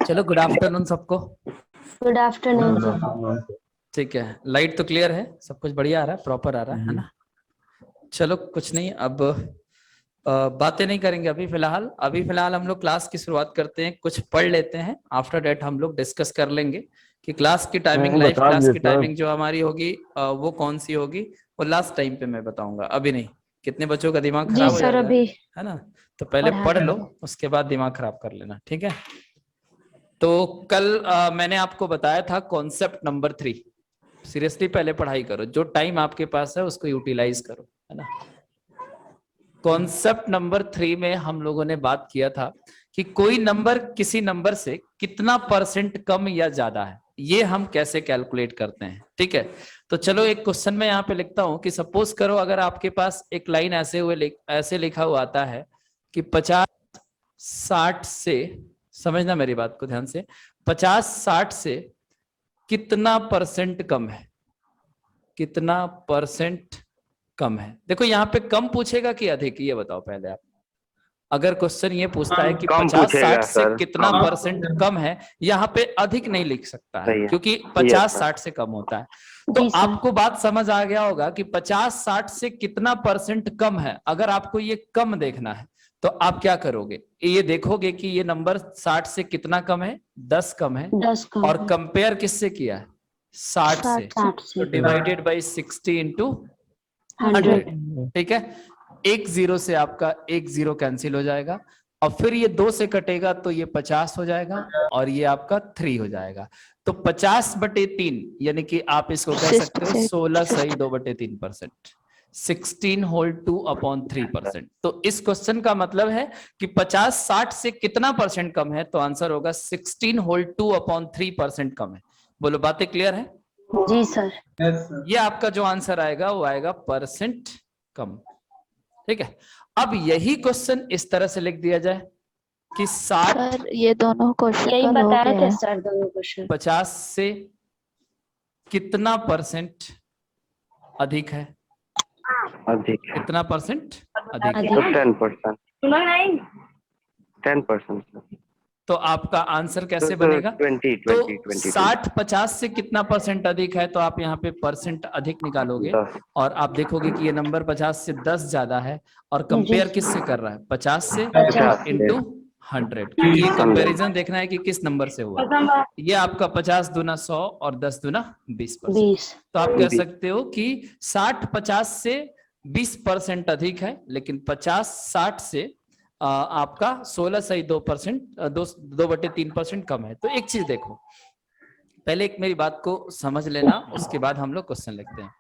चलो good afternoon सबको। Good afternoon sir. ठीक है, लाइट तो क्लियर है, सब कुछ बढ़िया आ रहा है, प्रॉपर आ रहा है ना। चलो कुछ नहीं, अब बातें नहीं करेंगे अभी फिलहाल हम लोग क्लास की शुरुआत करते हैं, कुछ पढ़ लेते हैं। आफ्टर डेट हम लोग डिस्कस कर लेंगे कि क्लास की टाइमिंग, लाइव क्लास की टाइमिंग जो हमारी होगी वो कौन सी होगी, वो लास्ट टाइम पे मैं बताऊंगा, अभी नहीं। कितने बच्चों का दिमाग खराब हो जाएगा, अभी है ना। तो पहले पढ़ लो, उसके बाद दिमाग खराब कर लेना, ठीक है। तो कल मैंने आपको बताया था कॉन्सेप्ट नंबर 3। सीरियसली पहले पढ़ाई करो, जो टाइम आपके पास है उसको यूटिलाइज करो, है ना। कॉन्सेप्ट नंबर 3 में हम लोगों ने बात किया था कि कोई नंबर किसी नंबर से कितना परसेंट कम या ज्यादा है, ये हम कैसे कैलकुलेट करते हैं, ठीक है। तो चलो एक क्वेश्चन में यहाँ पे लिखता हूं कि सपोज करो अगर आपके पास एक लाइन ऐसे लिखा हुआ आता है कि 50-60 से, समझना मेरी बात को ध्यान से, 50-60 से कितना परसेंट कम है, कितना परसेंट कम है। देखो यहाँ पे कम पूछेगा कि अधिक, ये बताओ पहले आप। अगर क्वेश्चन ये पूछता है कि 50-60 से कितना परसेंट कम है, यहाँ पे अधिक नहीं लिख सकता है क्योंकि 50-60 से कम होता है। तो आपको बात समझ आ गया होगा कि 50-60 से कितना परसेंट कम है। अगर आपको ये कम देखना है तो आप क्या करोगे, ये देखोगे कि ये नंबर 60 से कितना कम है, 10 कम है, 10 कम और कंपेयर किससे किया है, 60 से। तो डिवाइडेड बाई 60 इंटू 100, ठीक है। एक जीरो से आपका एक जीरो कैंसिल हो जाएगा और फिर ये 2 से कटेगा तो ये 50 हो जाएगा और ये आपका 3 हो जाएगा। तो 50/3 यानी कि आप इसको कह सकते हो 16 सही 2/3%, 16 होल 2/3%। तो इस क्वेश्चन का मतलब है कि 50-60 से कितना परसेंट कम है, तो आंसर होगा 16 होल 2/3% कम है। बोलो बातें क्लियर है जी सर। ये आपका जो आंसर आएगा वो आएगा परसेंट कम, ठीक है। अब यही क्वेश्चन इस तरह से लिख दिया जाए कि 60, ये दोनों क्वेश्चन यही बताया था सर, दोनों क्वेश्चन 50 से कितना परसेंट अधिक है, अधिक है, कितना परसेंट अधिक है, तो 10%, 10%। तो आपका आंसर कैसे तो बनेगा, 20, तो 20, 20, 60-50 से कितना परसेंट अधिक है, तो आप यहाँ पे परसेंट अधिक निकालोगे 10। और आप देखोगे कि ये नंबर 50 से 10 ज्यादा है और कंपेयर किससे कर रहा है, 50 से 50 इंटू 100, क्योंकि ये कंपैरिजन देखना है कि किस नंबर से हुआ। ये आपका 50 दूना 100 और 10 दूना 20%। तो आप कह सकते हो कि 60-50 से 20% अधिक है, लेकिन 50-60 से आपका 16 सही 2%, 2/3% कम है। तो एक चीज देखो, पहले एक मेरी बात को समझ लेना, उसके बाद हम लोग क्वेश्चन लिखते हैं।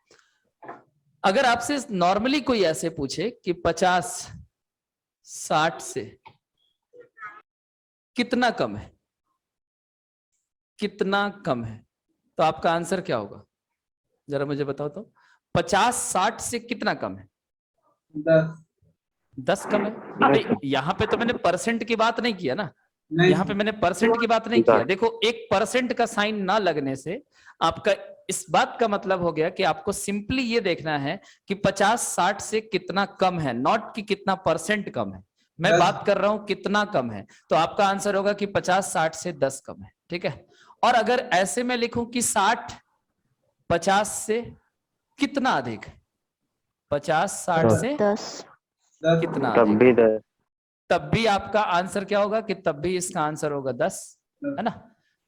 अगर आपसे नॉर्मली कोई ऐसे पूछे कि 50-60 से कितना कम है, कितना कम है, तो आपका आंसर क्या होगा, जरा मुझे बताओ तो। 50-60 से कितना कम है, 10 कम है। अभी यहाँ पे तो मैंने परसेंट की बात नहीं किया ना, यहाँ पे मैंने परसेंट की बात नहीं किया। देखो एक परसेंट का साइन ना लगने से आपका इस बात का मतलब हो गया कि आपको सिंपली ये देखना है कि 50-60 से कितना कम है, नॉट कि कितना परसेंट कम है। मैं बात कर रहा हूं कितना कम है, तो आपका आंसर होगा कि 50-60 से 10 कम है, ठीक है। और अगर ऐसे में लिखूं कि 60-50 से कितना अधिक है, 50-60 से 10 कितना तब अधिक भी है, 10। तब भी आपका आंसर क्या होगा कि तब भी इसका आंसर होगा 10, है ना।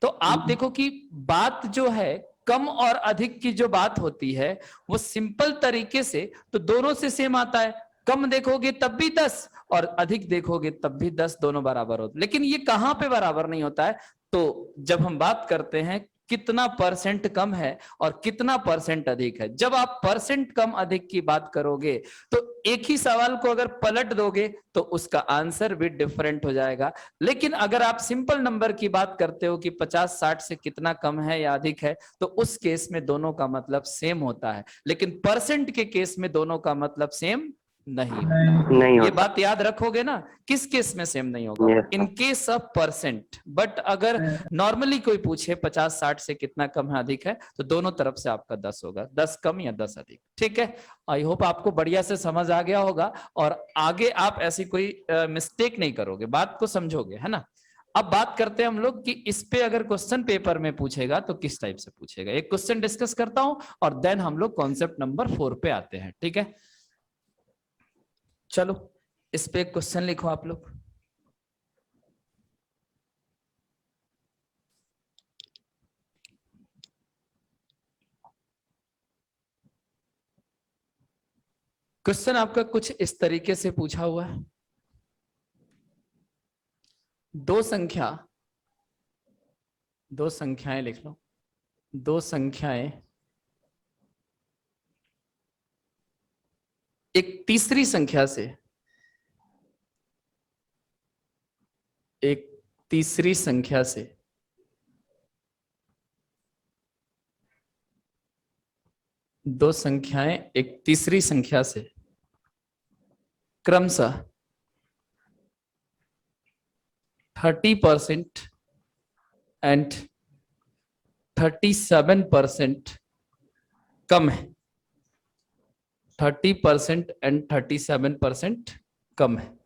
तो आप देखो कि बात जो है कम और अधिक की जो बात होती है वो सिंपल तरीके से तो दोनों से सेम आता है। कम देखोगे तब भी 10 और अधिक देखोगे तब भी 10, दोनों बराबर होते, लेकिन ये कहां पे बराबर नहीं होता है, तो जब हम बात करते हैं कितना परसेंट कम है और कितना परसेंट अधिक है। जब आप परसेंट कम अधिक की बात करोगे तो एक ही सवाल को अगर पलट दोगे तो उसका आंसर भी डिफरेंट हो जाएगा। लेकिन अगर आप सिंपल नंबर की बात करते हो कि 50-60 से कितना कम है या अधिक है, तो उस केस में दोनों का मतलब सेम होता है, लेकिन परसेंट के केस में दोनों का मतलब सेम नहीं होता। ये बात याद रखोगे ना, किस केस में सेम नहीं होगा, in case of percent. But अगर नॉर्मली कोई पूछे 50-60 से कितना कम है अधिक है, तो दोनों तरफ से आपका 10 होगा, 10 कम या 10 अधिक, ठीक है। आई होप आपको बढ़िया से समझ आ गया होगा और आगे आप ऐसी कोई मिस्टेक नहीं करोगे, बात को समझोगे, है ना। अब बात करते हैं हम लोग कि इस पे अगर क्वेश्चन पेपर में पूछेगा तो किस टाइप से पूछेगा। एक क्वेश्चन डिस्कस करता हूं और देन हम लोग कॉन्सेप्ट नंबर 4 पे आते हैं, ठीक है। चलो इस पे एक क्वेश्चन लिखो आप लोग। क्वेश्चन आपका कुछ इस तरीके से पूछा हुआ है। दो संख्याएं लिख लो। दो संख्याएं एक तीसरी संख्या से दो संख्याएं एक तीसरी संख्या से क्रमशः 30% एंड 37% कम है। 30% एंड 37% कम है।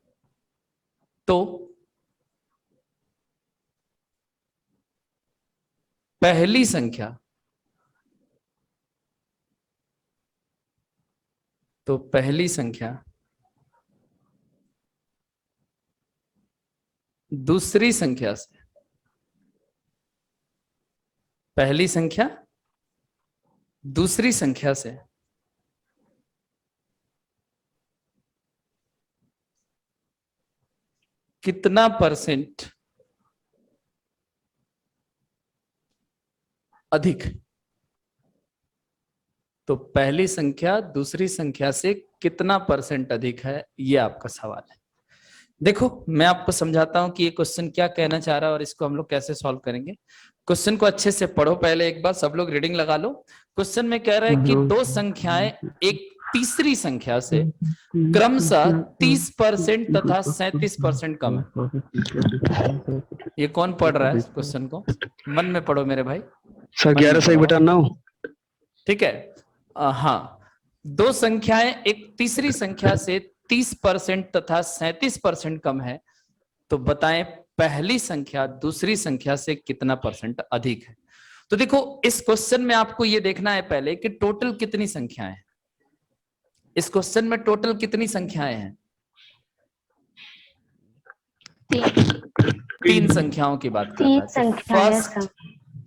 तो पहली संख्या दूसरी संख्या से कितना परसेंट अधिक। तो पहली संख्या दूसरी संख्या से कितना परसेंट अधिक है, ये आपका सवाल है। देखो मैं आपको समझाता हूं कि ये क्वेश्चन क्या कहना चाह रहा है और इसको हम लोग कैसे सॉल्व करेंगे। क्वेश्चन को अच्छे से पढ़ो पहले एक बार, सब लोग रीडिंग लगा लो। क्वेश्चन में कह रहा है कि दो संख्याएं एक तीसरी संख्या से क्रमशः 30% तथा 37% कम है। ये कौन पढ़ रहा है इस क्वेश्चन को? मन में पढ़ो मेरे भाई। सर 11 से 1/9। ठीक है। हाँ, दो संख्याएं एक तीसरी संख्या से 30% तथा 37% कम है, तो बताएं पहली संख्या दूसरी संख्या से कितना परसेंट अधिक है। तो देखो इस क्वेश्चन में आपको यह देखना है पहले कि टोटल कितनी संख्याएं हैं। इस क्वेश्चन में टोटल कितनी संख्याएं हैं? तीन संख्याओं की बात कर रहा है। फर्स्ट,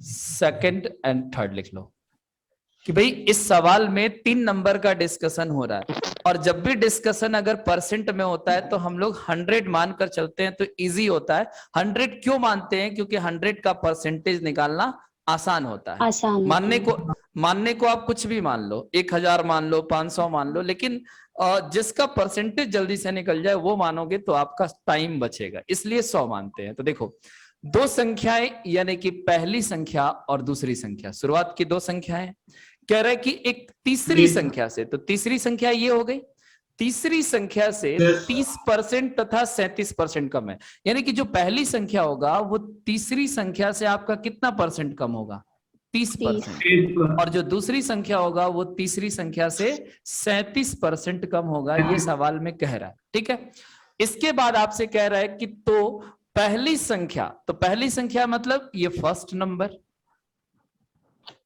सेकंड एंड थर्ड लिख लो कि भाई इस सवाल में 3 नंबर का डिस्कशन हो रहा है और जब भी डिस्कशन अगर परसेंट में होता है तो हम लोग 100 मानकर चलते हैं तो इजी होता है। 100 क्यों मानते हैं? क्योंकि 100 का परसेंटेज निकालना आसान होता है। मानने को आप कुछ भी मान लो, 1000 मान लो, 500 मान लो, लेकिन जिसका परसेंटेज जल्दी से निकल जाए वो मानोगे तो आपका टाइम बचेगा, इसलिए 100 मानते हैं। तो देखो दो संख्याएं यानी कि पहली संख्या और दूसरी संख्या, शुरुआत की दो संख्याएं, कह रहा है कि एक तीसरी संख्या से, तो तीसरी संख्या ये हो गई, तीसरी संख्या से 30% तथा 37% कम है। यानी कि जो पहली संख्या होगा वो तीसरी संख्या से आपका कितना परसेंट कम होगा? 30%। और जो दूसरी संख्या होगा वो तीसरी संख्या से 37% कम होगा, ये सवाल में कह रहा है। ठीक है। इसके बाद आपसे कह रहा है कि तो पहली संख्या मतलब ये फर्स्ट नंबर,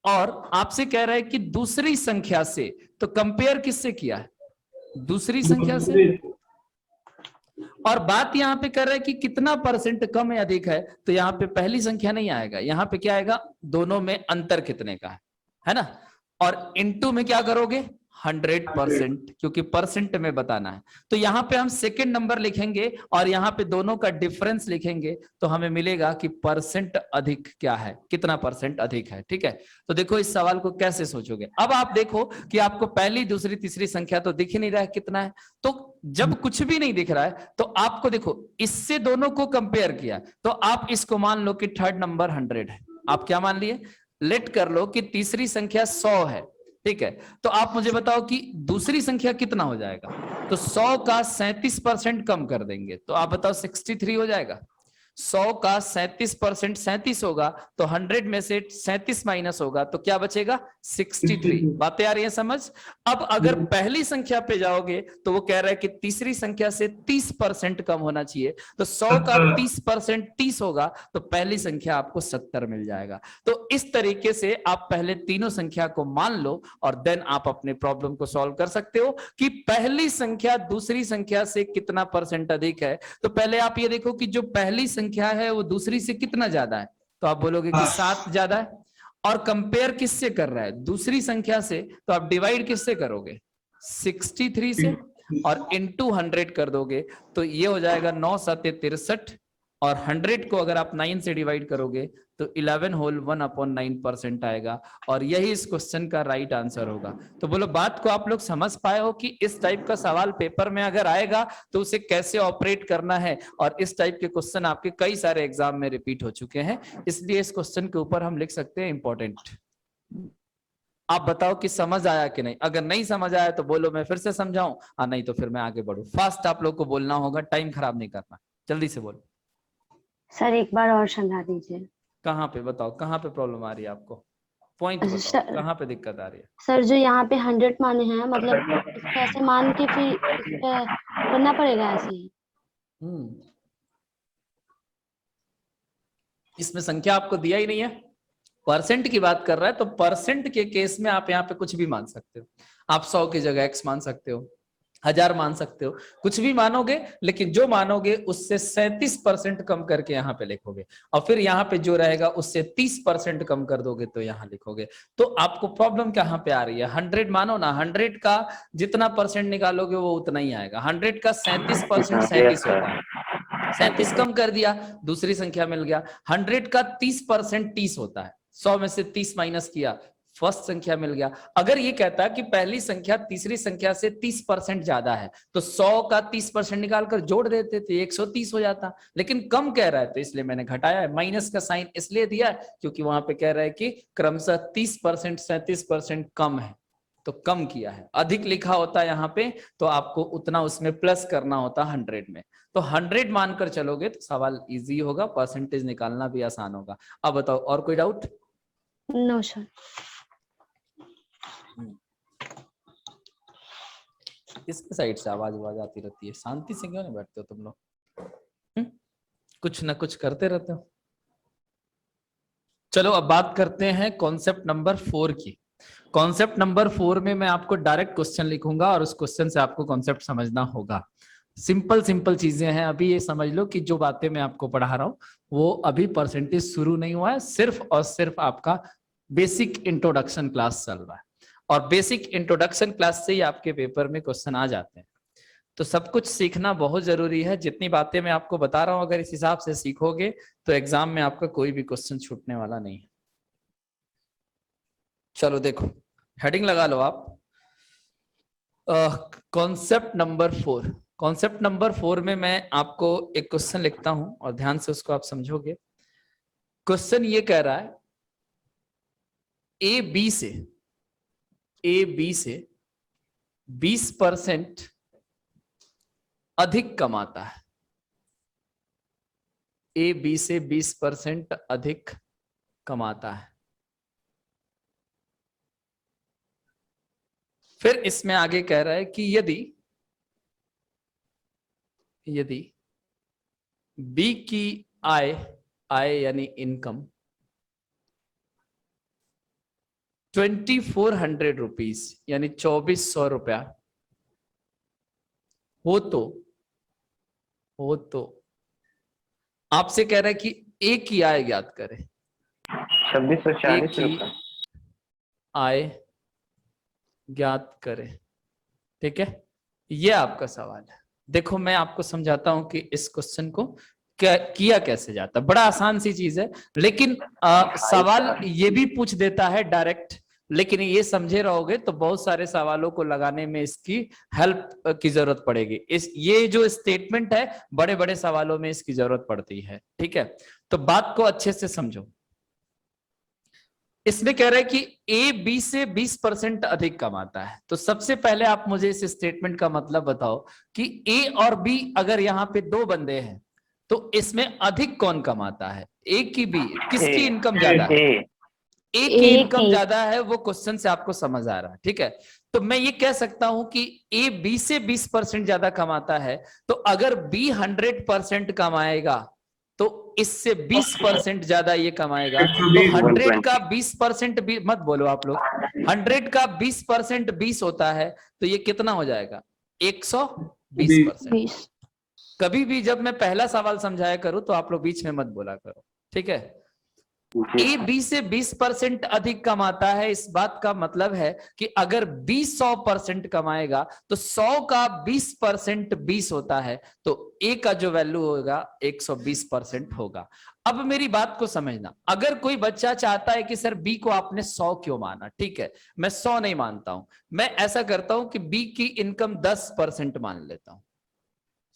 और आपसे कह रहा है कि दूसरी संख्या से, तो कंपेयर किससे किया है? दूसरी संख्या से। और बात यहां पे कर रहा है कि कितना परसेंट कम या अधिक है, तो यहां पे पहली संख्या नहीं आएगा, यहां पे क्या आएगा? दोनों में अंतर कितने का है ना। और इनटू में क्या करोगे? 100%, क्योंकि परसेंट में बताना है। तो यहां पे हम सेकंड नंबर लिखेंगे और यहां पे दोनों का डिफरेंस लिखेंगे, तो हमें मिलेगा कि परसेंट अधिक क्या है, कितना परसेंट अधिक है। ठीक है। तो देखो इस सवाल को कैसे सोचोगे। अब आप देखो कि आपको पहली दूसरी तीसरी संख्या तो दिख ही नहीं रहा है कितना है, तो जब कुछ भी नहीं दिख रहा है तो आपको देखो इससे दोनों को कंपेयर किया, तो आप इसको मान लो कि थर्ड नंबर 100 है। आप क्या मान लिए? लेट कर लो कि तीसरी संख्या 100 है। ठीक है। तो आप मुझे बताओ कि दूसरी संख्या कितना हो जाएगा? तो 100 का 37% कम कर देंगे, तो आप बताओ 63 हो जाएगा। 100 का 37% 37 होगा, तो 100 में से 37 माइनस होगा तो क्या बचेगा? 63। बातें आ रही है समझ? अब अगर पहली संख्या पे जाओगे तो वो कह रहा है कि तीसरी संख्या से 30% कम होना चाहिए, तो 100 का 30% 30 होगा, तो पहली संख्या आपको 70 मिल जाएगा। तो इस तरीके से आप पहले तीनों संख्या को मान लो और देन आप अपने प्रॉब्लम को सॉल्व कर सकते हो कि पहली संख्या दूसरी संख्या से कितना परसेंट अधिक है। तो पहले आप ये देखो कि जो पहली संख्या है वो दूसरी से कितना ज्यादा है, तो आप बोलोगे कि 7 ज्यादा है। और कंपेयर किससे कर रहा है? दूसरी संख्या से, तो आप डिवाइड किससे करोगे? 63 से, और इनटू 100 कर दोगे तो ये हो जाएगा 9 7 63, और 100 को अगर आप 9 से डिवाइड करोगे तो 11 होल 1/9% आएगा, और यही इस क्वेश्चन का राइट आंसर होगा। तो बोलो बात को आप लोग समझ पाए हो कि इस टाइप का सवाल पेपर में अगर आएगा तो उसे कैसे ऑपरेट करना है, और इस टाइप के क्वेश्चन आपके कई सारे एग्जाम में रिपीट हो चुके हैं, इसलिए इस क्वेश्चन के ऊपर हम लिख सकते हैं इंपॉर्टेंट। आप बताओ कि समझ आया कि नहीं? अगर नहीं समझ आया तो बोलो मैं फिर से समझाऊं, नहीं तो फिर मैं आगे बढ़ूं। फास्ट आप लोग को बोलना होगा, टाइम खराब नहीं करना, जल्दी से बोलो। सर एक बार और समझा दीजिए। कहाँ पे बताओ, कहाँ पे प्रॉब्लम आ रही है आपको? पॉइंट बताओ, कहाँ पे दिक्कत आ रही है? सर जो यहाँ पे 100 माने हैं, मतलब इसको ऐसे मान के फिर इस पे करना पड़ेगा ऐसे ही? इसमें संख्या आपको दिया ही नहीं है, परसेंट की बात कर रहा है, तो परसेंट के केस में आप यहाँ पे कुछ भी मान सकते हो। आप 100 की जगह x मान सकते हो, 1000 मान सकते हो, कुछ भी मानोगे, लेकिन जो मानोगे उससे 37% कम करके यहाँ पे लिखोगे, और फिर यहाँ पे जो रहेगा उससे 30% कम कर दोगे तो यहाँ लिखोगे। तो आपको प्रॉब्लम कहाँ पे आ रही है? 100 मानो ना, 100 का जितना परसेंट निकालोगे वो उतना ही आएगा। 100 का 37% 37 होता है, 37 कम कर दिया, दूसरी संख्या मिल गया। 100 का 30% 30 होता है, 100 में से 30 माइनस किया, फर्स्ट संख्या मिल गया। अगर ये कहता है कि पहली संख्या तीसरी संख्या से 30% ज्यादा है, तो 100 का 30% निकालकर जोड़ देते थे, 130 हो जाता, लेकिन कम कह रहा है तो इसलिए मैंने घटाया है। माइनस का साइन इसलिए दिया है क्योंकि वहां पे कह रहा है कि क्रमशः 30% 37% कम है, तो कम किया है। अधिक लिखा होता है यहाँ पे तो आपको उतना उसमें प्लस करना होता 100 में। तो 100 मानकर चलोगे तो सवाल इजी होगा, परसेंटेज निकालना भी आसान होगा। अब बताओ और कोई डाउट? No sir. किसके साइड से आवाज आती रहती है? शांति से क्यों नहीं बैठते हो तुम लोग? कुछ ना कुछ करते रहते हो। चलो अब बात करते हैं कॉन्सेप्ट नंबर 4 की। कॉन्सेप्ट नंबर 4 में मैं आपको डायरेक्ट क्वेश्चन लिखूंगा और उस क्वेश्चन से आपको कॉन्सेप्ट समझना होगा। सिंपल सिंपल चीजें हैं। अभी ये समझ लो कि जो बातें मैं आपको पढ़ा रहा हूं वो अभी परसेंटेज शुरू नहीं हुआ है, सिर्फ और सिर्फ आपका बेसिक इंट्रोडक्शन क्लास चल रहा है, और बेसिक इंट्रोडक्शन क्लास से ही आपके पेपर में क्वेश्चन आ जाते हैं। तो सब कुछ सीखना बहुत जरूरी है। जितनी बातें मैं आपको बता रहा हूं अगर इस हिसाब से सीखोगे तो एग्जाम में आपका कोई भी क्वेश्चन छूटने वाला नहीं है। चलो देखो, हेडिंग लगा लो आप, कॉन्सेप्ट नंबर 4। कॉन्सेप्ट नंबर 4 में मैं आपको एक क्वेश्चन लिखता हूं और ध्यान से उसको आप समझोगे। क्वेश्चन ये कह रहा है ए बी से 20% अधिक कमाता है। ए बी से 20% अधिक कमाता है। फिर इसमें आगे कह रहा है कि यदि बी की आय यानी इनकम 2400 रुपीज यानी 2400 रुपया हो तो आपसे कह रहा है कि ए की आय ज्ञात करें। 2640 रुपए आय ज्ञात करें, ठीक है, ये आपका सवाल है। देखो मैं आपको समझाता हूं कि इस क्वेश्चन को किया कैसे जाता है। बड़ा आसान सी चीज है, लेकिन सवाल ये भी पूछ देता है डायरेक्ट, लेकिन ये समझे रहोगे तो बहुत सारे सवालों को लगाने में इसकी हेल्प की जरूरत पड़ेगी। ये जो स्टेटमेंट है बड़े बड़े सवालों में इसकी जरूरत पड़ती है, ठीक है। तो बात को अच्छे से समझो। इसमें कह रहा है कि ए बी से 20% अधिक कमाता है। तो सबसे पहले आप मुझे इस स्टेटमेंट का मतलब बताओ कि ए और बी अगर यहाँ पे दो बंदे हैं तो इसमें अधिक कौन कमाता है, ए की बी, किसकी इनकम ज्यादा है? ए की इनकम ज्यादा है, वो क्वेश्चन से आपको समझ आ रहा है, ठीक है। तो मैं ये कह सकता हूं कि ए बी से 20% ज्यादा कमाता है, तो अगर बी 100% कमाएगा तो इससे 20% ज्यादा ये कमाएगा। तो 100 का 20% मत बोलो आप लोग, 100 का 20% 20 होता है, तो ये कितना हो जाएगा? 120%। कभी भी जब मैं पहला सवाल समझाया करूं तो आप लोग बीच में मत बोला करो, ठीक है। ए बी से 20% अधिक कमाता है, इस बात का मतलब है कि अगर बी 100% कमाएगा तो 100 का 20% 20 होता है, तो ए का जो वैल्यू होगा 120% होगा। अब मेरी बात को समझना, अगर कोई बच्चा चाहता है कि सर बी को आपने 100 क्यों माना, ठीक है, मैं 100 नहीं मानता हूं, मैं ऐसा करता हूं कि बी की इनकम 10% मान लेता हूं।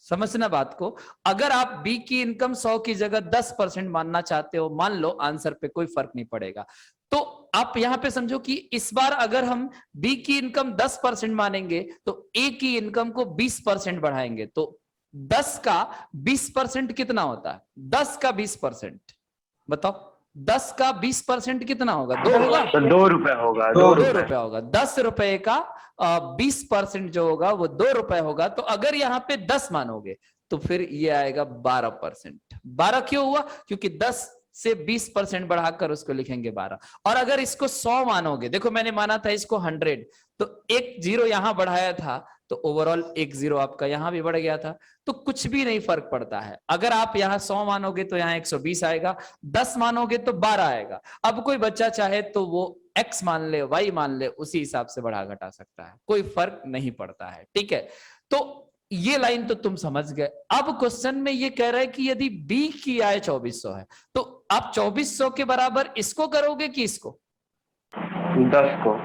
समझना बात को, अगर आप बी की इनकम 100 की जगह 10% मानना चाहते हो, मान लो, आंसर पे कोई फर्क नहीं पड़ेगा। तो आप यहां पे समझो कि इस बार अगर हम बी की इनकम 10% मानेंगे तो ए की इनकम को 20% बढ़ाएंगे, तो 10 का 20% कितना होता है? 10 का 20% बताओ, 10 का 20% कितना होगा? 2 होगा, तो 2 रुपए होगा, 2 रुपए होगा। 10 रुपए का 20% जो होगा वो 2 रुपए होगा। तो अगर यहाँ पे 10 मानोगे तो फिर ये आएगा 12%। 12 क्यों हुआ? क्योंकि 10 से 20% बढ़ाकर उसको लिखेंगे 12। और अगर इसको 100 मानोगे, देखो मैंने माना था इसको 100, तो एक जीरो यहां बढ़ाया था, तो ओवरऑल एक जीरो आपका यहां भी बढ़ गया था। तो कुछ भी नहीं फर्क पड़ता है, अगर आप यहाँ 100 मानोगे तो यहाँ 120 आएगा, 10 मानोगे तो 12 आएगा। अब कोई बच्चा चाहे तो वो x मान ले, y मान ले, उसी हिसाब से बढ़ा घटा सकता है, कोई फर्क नहीं पड़ता है, ठीक है। तो ये लाइन तो तुम समझ गए। अब क्वेश्चन में ये कह रहा है कि यदि b की आय 2400 है, तो आप 2400 के बराबर इसको करोगे कि इसको? 10 को,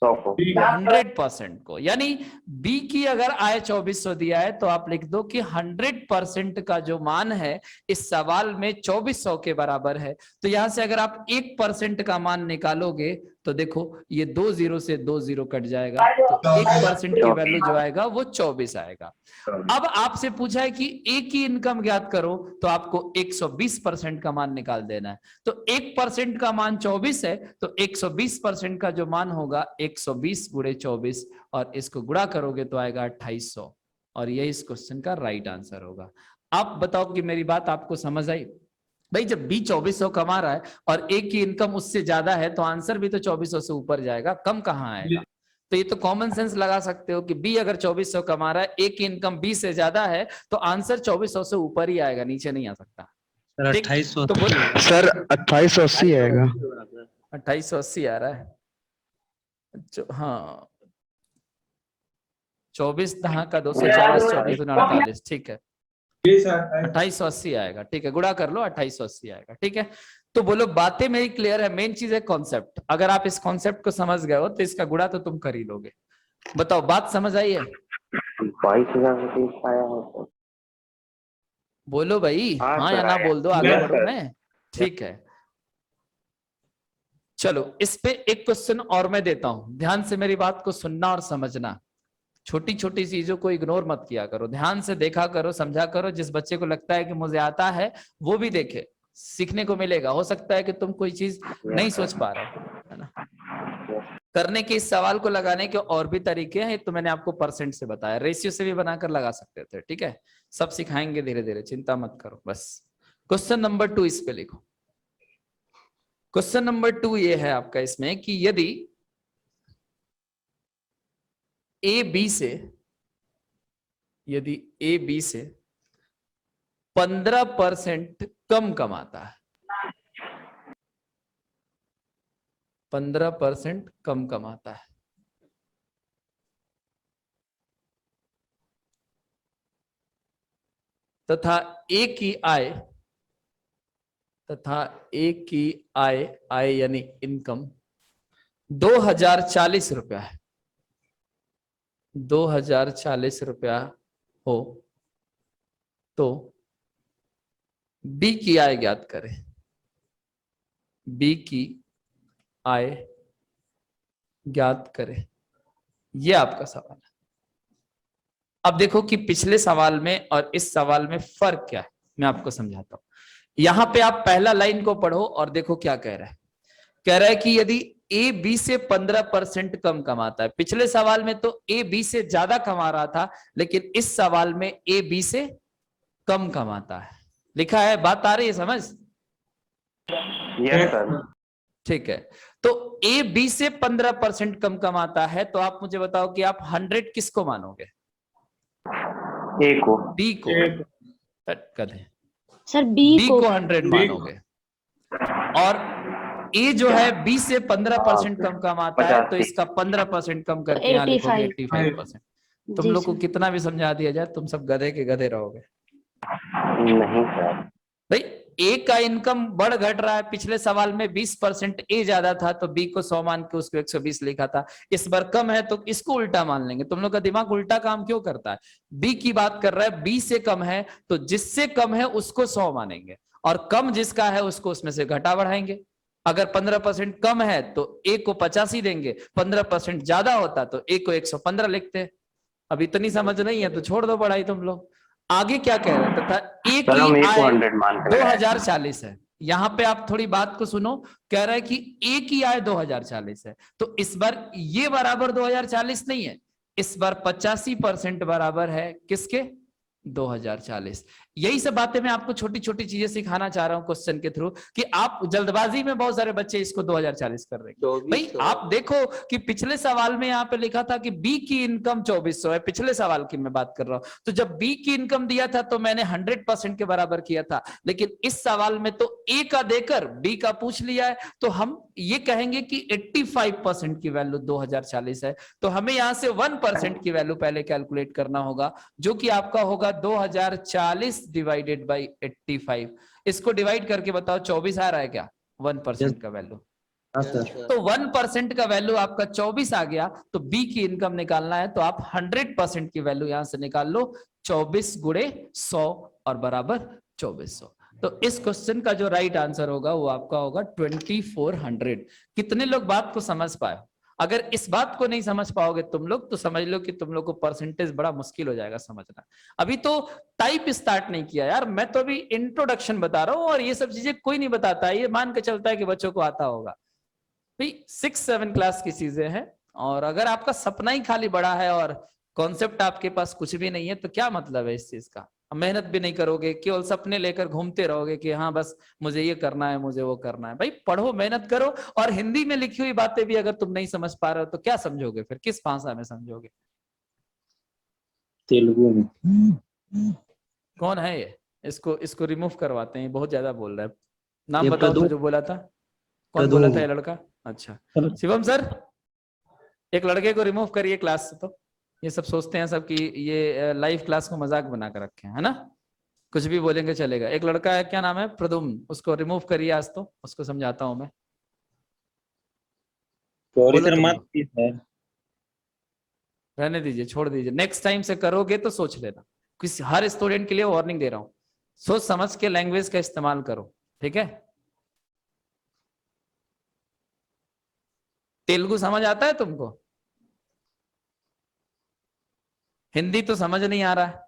100 को, 100% को। यानी बी की अगर आय 2400 दिया है तो आप लिख दो कि 100% का जो मान है इस सवाल में 2400 के बराबर है। तो यहां से अगर आप 1% का मान निकालोगे तो देखो ये 2 जीरो से 2 जीरो कट जाएगा, तो 1% की वैल्यू जो आएगा वो 24 आएगा। अब आपसे पूछा है कि ए की इनकम ज्ञात करो, तो आपको 120% का मान निकाल देना है। तो 1% का मान 24 है, तो 120% का जो मान होगा 120 गुणे 24, और इसको गुणा करोगे तो आएगा 2800, और यही इस क्वेश्चन का राइट आंसर होगा। आप बताओ कि मेरी बात आपको समझ आई? भाई जब बी 2400 कमा रहा है और ए की इनकम उससे ज्यादा है, तो आंसर भी तो 2400 से ऊपर जाएगा, कम कहां आएगा? तो ये तो कॉमन सेंस लगा सकते हो कि बी अगर 2400 कमा रहा है, ए की इनकम बी से ज्यादा है, तो आंसर 2400 से ऊपर ही आएगा, नीचे नहीं आ सकता। सर 2800, तो बोलो सर 2880 आएगा। 2880 आ रहा है। हाँ 24 दहा का 240, 24 दूना 48, ठीक है 2880 आएगा, ठीक है, गुणा कर लो 2880 आएगा, ठीक है। तो बोलो बातें मेरी क्लियर है? मेन चीज है कॉन्सेप्ट, अगर आप इस कॉन्सेप्ट को समझ गए हो तो इसका गुणा तो तुम कर ही लोगे। बताओ बात समझ आई है? 22,000 आया है। बोलो भाई, हाँ सर, या ना आया। बोल दो, आगे Yes, बढ़ो sir. मैं, ठीक है। चलो इस पे एक क्वेश्चन और मैं देता हूं, ध्यान से मेरी बात को सुनना और समझना। छोटी छोटी चीजों को इग्नोर मत किया करो, ध्यान से देखा करो, समझा करो। जिस बच्चे को लगता है कि मुझे आता है वो भी देखे, सीखने को मिलेगा। हो सकता है कि तुम कोई चीज नहीं सोच पा रहे हो, है ना। करने के इस सवाल को लगाने के और भी तरीके हैं, तो मैंने आपको परसेंट से बताया, रेशियो से भी बनाकर लगा सकते थे, ठीक है। सब सिखाएंगे धीरे धीरे, चिंता मत करो। बस क्वेश्चन नंबर 2 इस पे लिखो। क्वेश्चन नंबर 2 ये है आपका इसमें कि यदि ए बी से 15% कम कमाता है, 15% कम कमाता है, तथा ए की आय यानी इनकम 2040 रुपया है, 2040 रुपया हो, तो बी की आय ज्ञात करें। बी की आय ज्ञात करें, यह आपका सवाल है। अब देखो कि पिछले सवाल में और इस सवाल में फर्क क्या है। मैं आपको समझाता हूं। यहां पे आप पहला लाइन को पढ़ो और देखो क्या कह रहा है। कह रहा है कि यदि ए बी से 15% कम कमाता है, पिछले सवाल में तो ए बी से ज्यादा कमा रहा था, लेकिन इस सवाल में ए बी से कम कमाता है। लिखा है, बात आ रही है समझ? Yes sir. ठीक है, तो ए बी से 15% कम कमाता है, तो आप मुझे बताओ कि आप 100 किसको मानोगे? ए को। बी को। करें सर बी बी को को 100 मानोगे, और ए जो है बी से 15% कम कमाता है, तो 85। इसका 15% कम करके यहाँ लिखोगे 85%। तुम जी लोग को सर। कितना भी समझा दिया जाए, तुम सब गधे के गधे रहोगे। नहीं सर। भाई ए का इनकम बढ़ घट रहा है, पिछले सवाल में 20% ए ज्यादा था तो बी को 100 मान के उसको 120 लिखा था, इस बार कम है तो इसको उल्टा मान लेंगे। तुम लोग का दिमाग उल्टा काम क्यों करता है? बी की बात कर रहा है, बी से कम है तो जिससे कम है उसको 100 मानेंगे, और कम जिसका है उसको उसमें से घटा बढ़ाएंगे। अगर 15% कम है तो ए को 85 देंगे, 15% ज्यादा होता तो ए को 115 लिखते। अब इतनी समझ नहीं है तो छोड़ दो पढ़ाई तुम लोग। आगे क्या कह रहे थे? ए सर हम की ए को आय 100 मान के लगाए। 2040 है। यहाँ पे आप थोड़ी बात को सुनो, कह रहा है कि ए की आय 2040 है, तो इस बार ये बराबर 2040 नहीं है, इस बार 85% बराबर है किसके? 2040। यही सब बातें मैं आपको छोटी छोटी चीजें सिखाना चाह रहा हूं क्वेश्चन के थ्रू, कि आप जल्दबाजी में बहुत सारे बच्चे इसको 2040 कर रहे हैं। भाई आप देखो कि पिछले सवाल में यहाँ पे लिखा था कि बी की इनकम 2400 है, पिछले सवाल की मैं बात कर रहा हूं। तो जब बी की इनकम दिया था तो मैंने 100% के बराबर किया था, लेकिन इस सवाल में तो ए का देकर बी का पूछ लिया है, तो हम ये कहेंगे कि 85% की वैल्यू 2040 है। तो हमें यहां से 1% की वैल्यू पहले कैलकुलेट करना होगा, जो कि आपका होगा 2040 डिवाइडेड बाई 85। इसको डिवाइड करके बताओ 24 आ रहा है क्या 1% का वैल्यू? तो 1% का वैल्यू आपका 24 आ गया, तो बी की इनकम निकालना है तो आप 100% की वैल्यू यहां से निकाल लो, 24 गुणे 100 और बराबर 2400। तो इस क्वेश्चन का जो राइट आंसर होगा वो आपका होगा 2400। कितने लोग बात को समझ पाए? अगर इस बात को नहीं समझ पाओगे तुम लोग, तो समझ लो कि तुम लोग को परसेंटेज बड़ा मुश्किल हो जाएगा समझना। अभी तो टाइप स्टार्ट नहीं किया यार, मैं तो अभी इंट्रोडक्शन बता रहा हूं, और ये सब चीजें कोई नहीं बताता है, ये मान के चलता है कि बच्चों को आता होगा। भाई 6-7 क्लास की चीजें हैं, और अगर आपका सपना ही खाली बड़ा है और कॉन्सेप्ट आपके पास कुछ भी नहीं है, तो क्या मतलब है इस चीज का? मेहनत भी नहीं करोगे, केवल सपने लेकर घूमते रहोगे कि हाँ बस मुझे ये करना है, मुझे वो करना है। भाई पढ़ो, मेहनत करो, और हिंदी में लिखी हुई बातें भी अगर तुम नहीं समझ पा रहे हो तो क्या समझोगे फिर? किस भाषा में समझोगे? तेलुगु में। कौन है ये? इसको रिमूव करवाते हैं, बहुत ज्यादा बोल रहा है। नाम ये बताओ तो प्रदू- जो बोला था, कौन प्रदू। बोला था? ये लड़का? अच्छा शिवम सर, एक लड़के को रिमूव करिए क्लास से। तो ये सब सोचते हैं सब कि ये लाइव क्लास को मजाक बना कर रखे हैं, है ना? कुछ भी बोलेंगे चलेगा। एक लड़का है, क्या नाम है? प्रदुम्न, उसको रिमूव करिए आज, तो उसको समझाता हूं मैं। सॉरी बोलो सर, तुम मत लोग। सर। रहने दीजिए, छोड़ दीजिए, नेक्स्ट टाइम से करोगे तो सोच लेना। किसी हर स्टूडेंट के लिए वार्निंग दे रहा हूं, सोच समझ के लैंग्वेज का इस्तेमाल करो, ठीक है? तेलुगु समझ आता है तुमको? हिंदी तो समझ नहीं आ रहा है,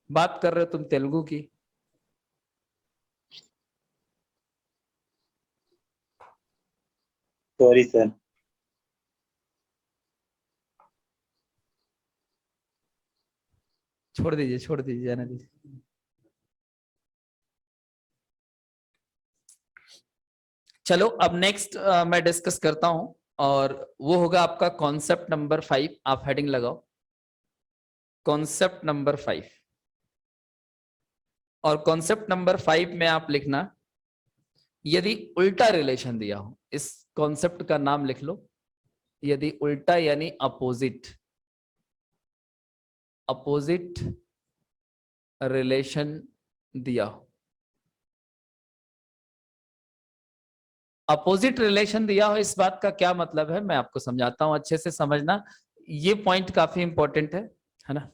बात कर रहे हो तुम तेलुगु की। Sorry sir. छोड़ दीजिए, छोड़ दीजिए, जाने दीजिए। चलो अब नेक्स्ट मैं डिस्कस करता हूं, और वो होगा आपका कॉन्सेप्ट नंबर 5। आप हेडिंग लगाओ, कॉन्सेप्ट नंबर 5। और कॉन्सेप्ट नंबर 5 में आप लिखना, यदि उल्टा रिलेशन दिया हो, इस कॉन्सेप्ट का नाम लिख लो, यदि उल्टा यानी अपोजिट, अपोजिट रिलेशन दिया हो। अपोजिट रिलेशन दिया हो, इस बात का क्या मतलब है मैं आपको समझाता हूं, अच्छे से समझना, ये पॉइंट काफी इंपॉर्टेंट है ना?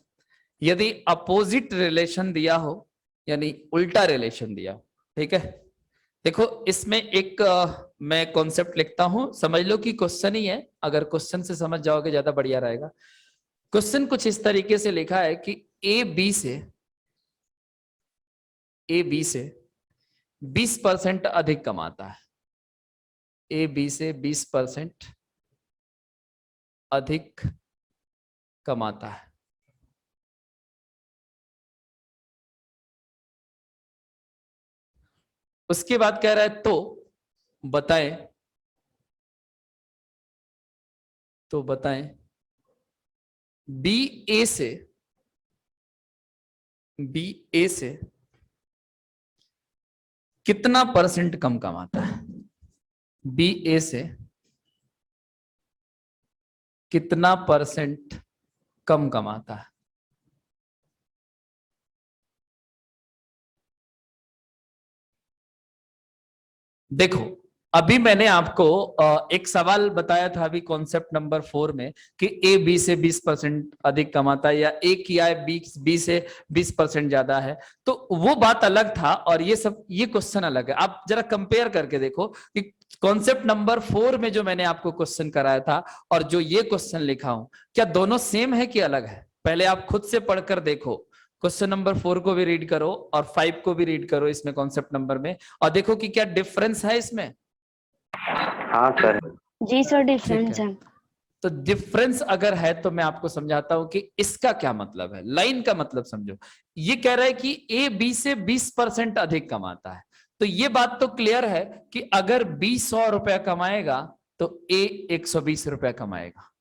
यदि अपोजिट रिलेशन दिया हो यानी उल्टा रिलेशन दिया हो, ठीक है? देखो इसमें एक मैं कॉन्सेप्ट लिखता हूं, समझ लो कि क्वेश्चन ही है, अगर क्वेश्चन से समझ जाओगे ज्यादा बढ़िया रहेगा। क्वेश्चन कुछ इस तरीके से लिखा है कि ए बी से ए बी से 20% अधिक कमाता है, ए बी से 20% अधिक कमाता है, उसके बाद कह रहा है बताएं, तो बताएं बी ए से कितना परसेंट कम कमाता है, बी ए से कितना परसेंट कम कमाता है। देखो अभी मैंने आपको एक सवाल बताया था अभी कॉन्सेप्ट नंबर 4 में कि ए बी से 20% अधिक कमाता है, या ए किया है बी से 20% ज्यादा है, तो वो बात अलग था और ये क्वेश्चन अलग है। आप जरा कंपेयर करके देखो कि कॉन्सेप्ट नंबर 4 में जो मैंने आपको क्वेश्चन कराया था और जो ये क्वेश्चन लिखा हूं, क्या दोनों सेम है कि अलग है? पहले आप खुद से पढ़कर देखो, क्वेश्चन नंबर 4 को भी रीड करो और 5 को भी रीड करो इसमें कॉन्सेप्ट नंबर में, और देखो कि क्या डिफरेंस है इसमें। हाँ सर। जी सर, ठीक डिफरेंस है, है। तो डिफरेंस अगर है तो मैं आपको समझाता हूं कि इसका क्या मतलब है, लाइन का मतलब समझो। ये कह रहा है कि ए बी से 20% अधिक कमाता है, तो ये बात तो क्लियर है कि अगर बी 100 रुपया कमाएगा तो ए 120 रुपया कमाएगा,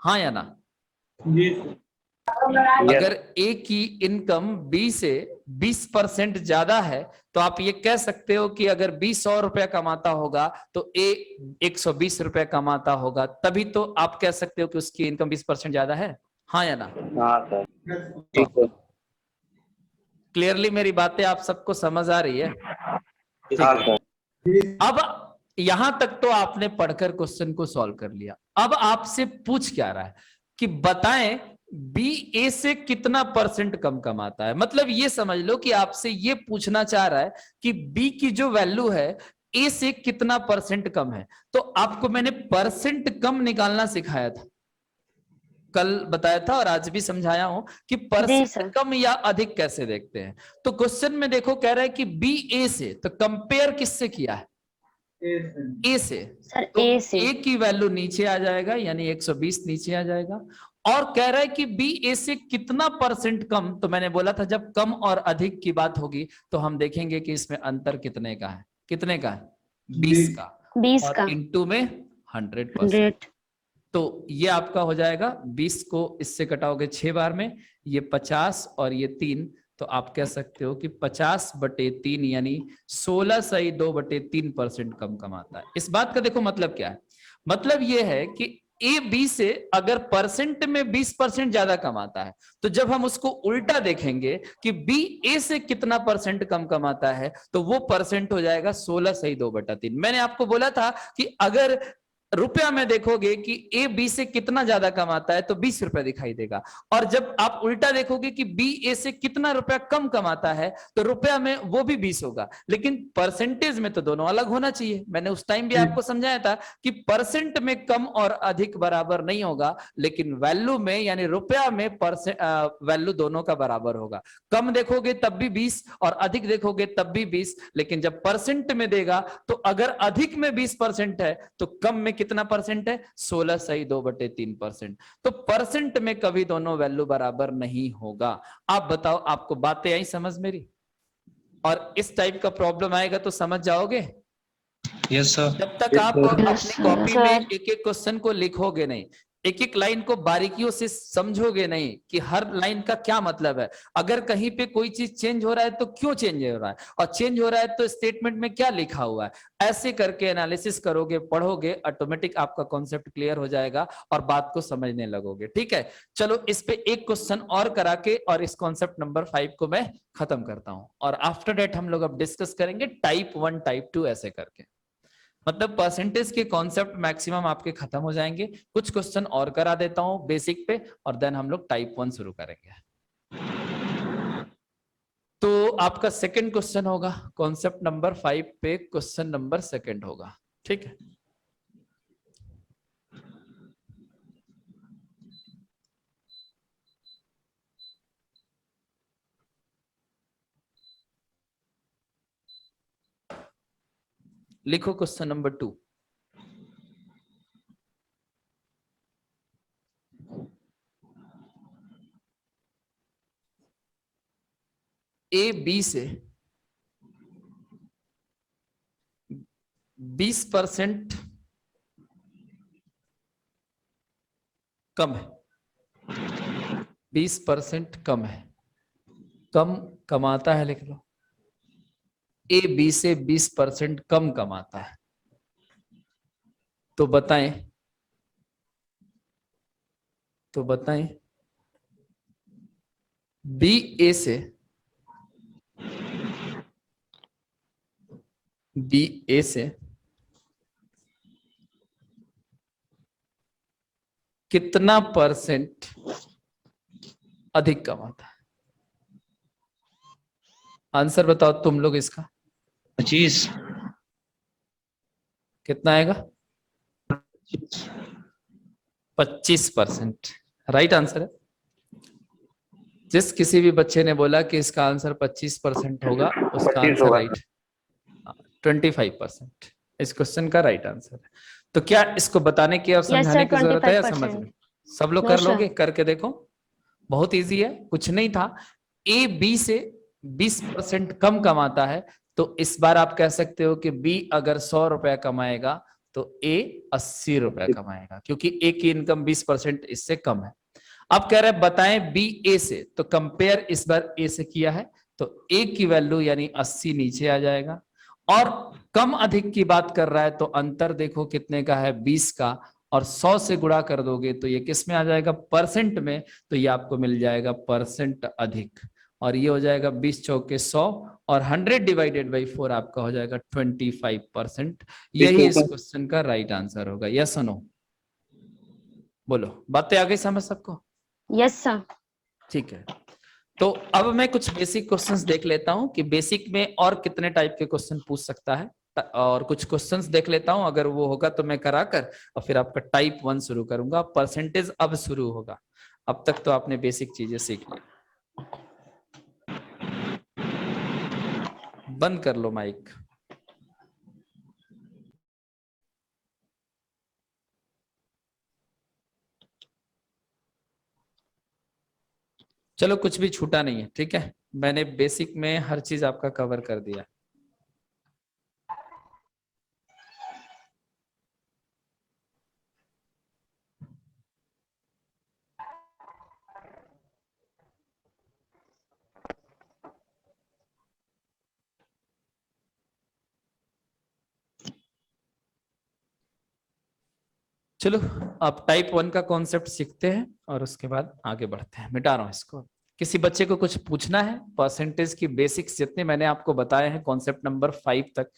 हाँ या ना? अगर ए की इनकम बी से 20% ज्यादा है तो आप ये कह सकते हो कि अगर बी 100 रुपया कमाता होगा तो ए 120 रुपया कमाता होगा, तभी तो आप कह सकते हो कि उसकी इनकम 20% ज्यादा है, हाँ या ना? हाँ सर। ठीक है। क्लियरली मेरी बातें आप सबको समझ आ रही है? ठीक हाँ है, सर। अब यहां तक तो आपने पढ़कर क्वेश्चन को सॉल्व कर लिया। अब आपसे पूछ क्या रहा है कि बताएं बी ए से कितना परसेंट कम कमाता है। मतलब ये समझ लो कि आपसे ये पूछना चाह रहा है कि बी की जो वैल्यू है ए से कितना परसेंट कम है। तो आपको मैंने परसेंट कम निकालना सिखाया था, कल बताया था और आज भी समझाया हूं कि जी परसेंट सर। कम या अधिक कैसे देखते हैं। तो क्वेश्चन में देखो कह रहा है कि बी ए से, तो कंपेयर किससे किया है? ए से। सर तो ए से। ए की वैल्यू नीचे आ जाएगा, यानी 120 नीचे आ जाएगा। और कह रहा है कि बी ए से कितना परसेंट कम, तो मैंने बोला था जब कम और अधिक की बात होगी तो हम देखेंगे कि इसमें अंतर कितने का है, कितने का है? 20 का, 20 और का। इंटू में 100%। 100। तो ये आपका हो जाएगा 20 को इससे कटाओगे 6 बार में, ये 50 और ये 3, तो आप कह सकते हो कि 50/3 यानी 16/2/3% कम कमाता है। इस बात का देखो मतलब क्या है, मतलब ये है कि ए बी से अगर परसेंट में 20% ज्यादा कमाता है, तो जब हम उसको उल्टा देखेंगे कि बी ए से कितना परसेंट कम कमाता है, तो वो परसेंट हो जाएगा 16/2/3। मैंने आपको बोला था कि अगर रुपया में देखोगे कि ए बी से कितना ज्यादा कमाता है तो 20 रुपया दिखाई देगा, और जब आप उल्टा देखोगे कि बी ए से कितना रुपया कम कमाता है तो रुपया में वो भी 20 होगा, लेकिन परसेंटेज में तो दोनों अलग होना चाहिए। मैंने उस टाइम भी आपको समझाया था कि परसेंट में कम और अधिक बराबर नहीं होगा, लेकिन वैल्यू में यानी रुपया में वैल्यू दोनों का बराबर होगा। कम देखोगे तब भी 20 और अधिक देखोगे तब भी 20, लेकिन जब परसेंट में देगा तो अगर अधिक में 20% है तो कम में कितना परसेंट है? 16/2/3%। तो परसेंट में कभी दोनों वैल्यू बराबर नहीं होगा। आप बताओ, आपको बातें आई समझ मेरी? और इस टाइप का प्रॉब्लम आएगा तो समझ जाओगे। Yes sir. जब तक आप यस अपनी कॉपी में सर। एक एक क्वेश्चन को लिखोगे नहीं, एक एक लाइन को बारीकियों से समझोगे नहीं कि हर लाइन का क्या मतलब है, अगर कहीं पे कोई चीज चेंज हो रहा है तो क्यों चेंज हो रहा है, और चेंज हो रहा है तो स्टेटमेंट में क्या लिखा हुआ है, ऐसे करके एनालिसिस करोगे, पढ़ोगे, ऑटोमेटिक आपका कॉन्सेप्ट क्लियर हो जाएगा और बात को समझने लगोगे। ठीक है, चलो इस पे एक क्वेश्चन और करा के और इस कॉन्सेप्ट नंबर 5 को मैं खत्म करता हूं, और आफ्टर डेट हम लोग अब डिस्कस करेंगे टाइप 1 टाइप 2 ऐसे करके। मतलब परसेंटेज के कॉन्सेप्ट मैक्सिमम आपके खत्म हो जाएंगे। कुछ क्वेश्चन और करा देता हूं बेसिक पे, और देन हम लोग टाइप 1 शुरू करेंगे। तो आपका सेकंड क्वेश्चन होगा कॉन्सेप्ट नंबर 5 पे, क्वेश्चन नंबर सेकंड होगा। ठीक है, लिखो क्वेश्चन नंबर 2। ए बी से 20% कम है, 20% कम है, कम कमाता है, लिख लो। ए बी से 20% कम कमाता है, तो बताएं, बी ए से कितना परसेंट अधिक कमाता है? आंसर बताओ तुम लोग इसका। 25। कितना आएगा? 25%। राइट आंसर है। जिस किसी भी बच्चे ने बोला कि इसका आंसर 25% होगा, उसका 25 आंसर होगा। राइट। 25% इस क्वेश्चन का राइट आंसर है। तो क्या इसको बताने की और समझाने की जरूरत है या समझ में? सब लोग कर लोगे? करके देखो, बहुत इजी है, कुछ नहीं था। ए बी से 20% कम कमाता है, तो इस बार आप कह सकते हो कि बी अगर 100 रुपया कमाएगा तो ए 80 रुपया कमाएगा, क्योंकि ए की इनकम 20% इससे कम है। अब कह रहे हैं बताएं बी ए से, तो कंपेयर इस बार ए से किया है, तो ए की वैल्यू यानी 80 नीचे आ जाएगा, और कम अधिक की बात कर रहा है तो अंतर देखो कितने का है, 20 का, और 100 से गुणा कर दोगे तो ये किस में आ जाएगा? परसेंट में। तो ये आपको मिल जाएगा परसेंट अधिक, और ये हो जाएगा 20 चौके 100, और 100 डिवाइडेड बाई 4 आपका हो जाएगा 25%। यही इस क्वेश्चन का राइट आंसर होगा। यस और नो? बोलो, बातें आ गई समझ सबको? Yes sir. ठीक है, तो अब मैं कुछ बेसिक क्वेश्चंस देख लेता हूं कि बेसिक में और कितने टाइप के क्वेश्चन पूछ सकता है, और कुछ क्वेश्चंस देख लेता हूं, अगर वो होगा तो मैं कराकर और फिर आपका टाइप 1 शुरू करूंगा। परसेंटेज अब शुरू होगा, अब तक तो आपने बेसिक चीजें सीख ली। बंद कर लो माइक। चलो, कुछ भी छूटा नहीं है, ठीक है? मैंने बेसिक में हर चीज आपका कवर कर दिया। चलो, अब टाइप 1 का कॉन्सेप्ट सीखते हैं और उसके बाद आगे बढ़ते हैं। मिटा रहा हूं इसको। किसी बच्चे को कुछ पूछना है? परसेंटेज की बेसिक्स जितने मैंने आपको बताए हैं कॉन्सेप्ट नंबर 5 तक,